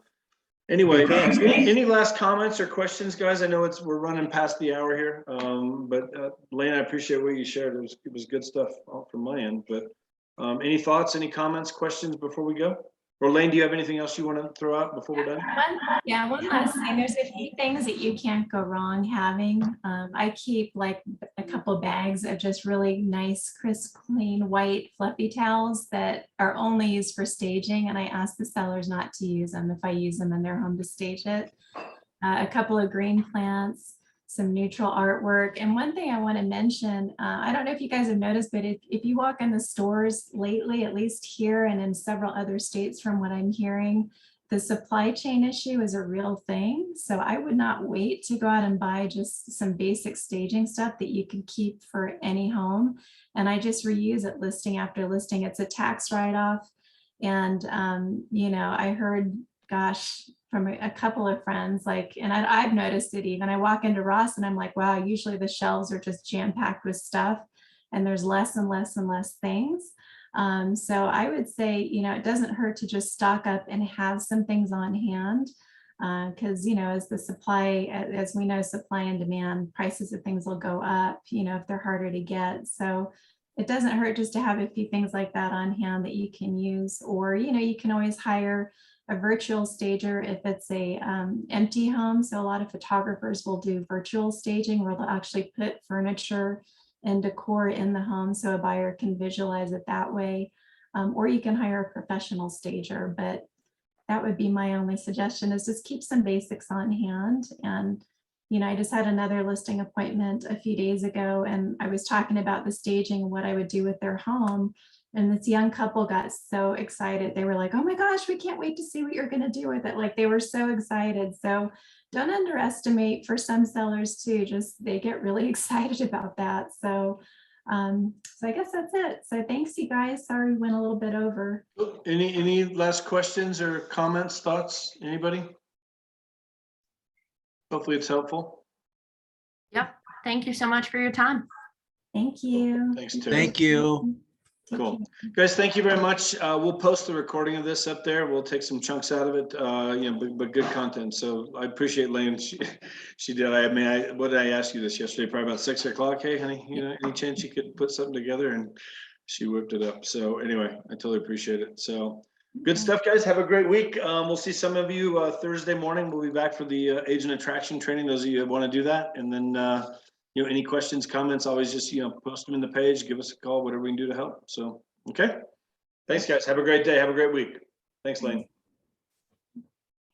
anyway, any last comments or questions, guys? I know we're running past the hour here, but Lane, I appreciate what you shared. It was good stuff from my end. But any thoughts, any comments, questions before we go? Or Lane, do you have anything else you want to throw out before we're done? One last thing. There's a few things that you can't go wrong having. I keep like a couple bags of just really nice, crisp, clean, white, fluffy towels that are only used for staging. And I ask the sellers not to use them if I use them in their home to stage it. A couple of green plants, some neutral artwork. And one thing I want to mention, I don't know if you guys have noticed, but if you walk in the stores lately, at least here and in several other states from what I'm hearing, the supply chain issue is a real thing. So I would not wait to go out and buy just some basic staging stuff that you can keep for any home. And I just reuse it listing after listing. It's a tax write-off. And, you know, I heard, gosh, from a couple of friends, like, and I've noticed it even. I walk into Ross and I'm like, wow, usually the shelves are just jam-packed with stuff and there's less and less and less things. So I would say, it doesn't hurt to just stock up and have some things on hand. Because, as the supply, as we know, supply and demand, prices of things will go up, if they're harder to get. So it doesn't hurt just to have a few things like that on hand that you can use, or, you can always hire a virtual stager if it's a empty home. So a lot of photographers will do virtual staging where they'll actually put furniture and decor in the home so a buyer can visualize it that way. Or you can hire a professional stager, but that would be my only suggestion, is just keep some basics on hand. And, I just had another listing appointment a few days ago, and I was talking about the staging, what I would do with their home. And this young couple got so excited. They were like, oh my gosh, we can't wait to see what you're going to do with it. Like, they were so excited. So don't underestimate, for some sellers too, just they get really excited about that. So I guess that's it. So thanks, you guys. Sorry, we went a little bit over. Any last questions or comments, thoughts, anybody? Hopefully it's helpful. Yep. Thank you so much for your time. Thank you. Thanks, Terry. Thank you. Take Cool. care. Guys, thank you very much. We'll post the recording of this up there. We'll take some chunks out of it, but good content. So I appreciate Lane. She did. What did I ask you this yesterday? Probably about 6 o'clock. Hey, honey, any chance you could put something together? And she whipped it up. So anyway, I totally appreciate it. So good stuff, guys. Have a great week. We'll see some of you Thursday morning. We'll be back for the agent attraction training. Those of you that want to do that. And then, any questions, comments, always just, post them in the page, give us a call, whatever we can do to help. So, okay. Thanks, guys. Have a great day. Have a great week. Thanks, Lane.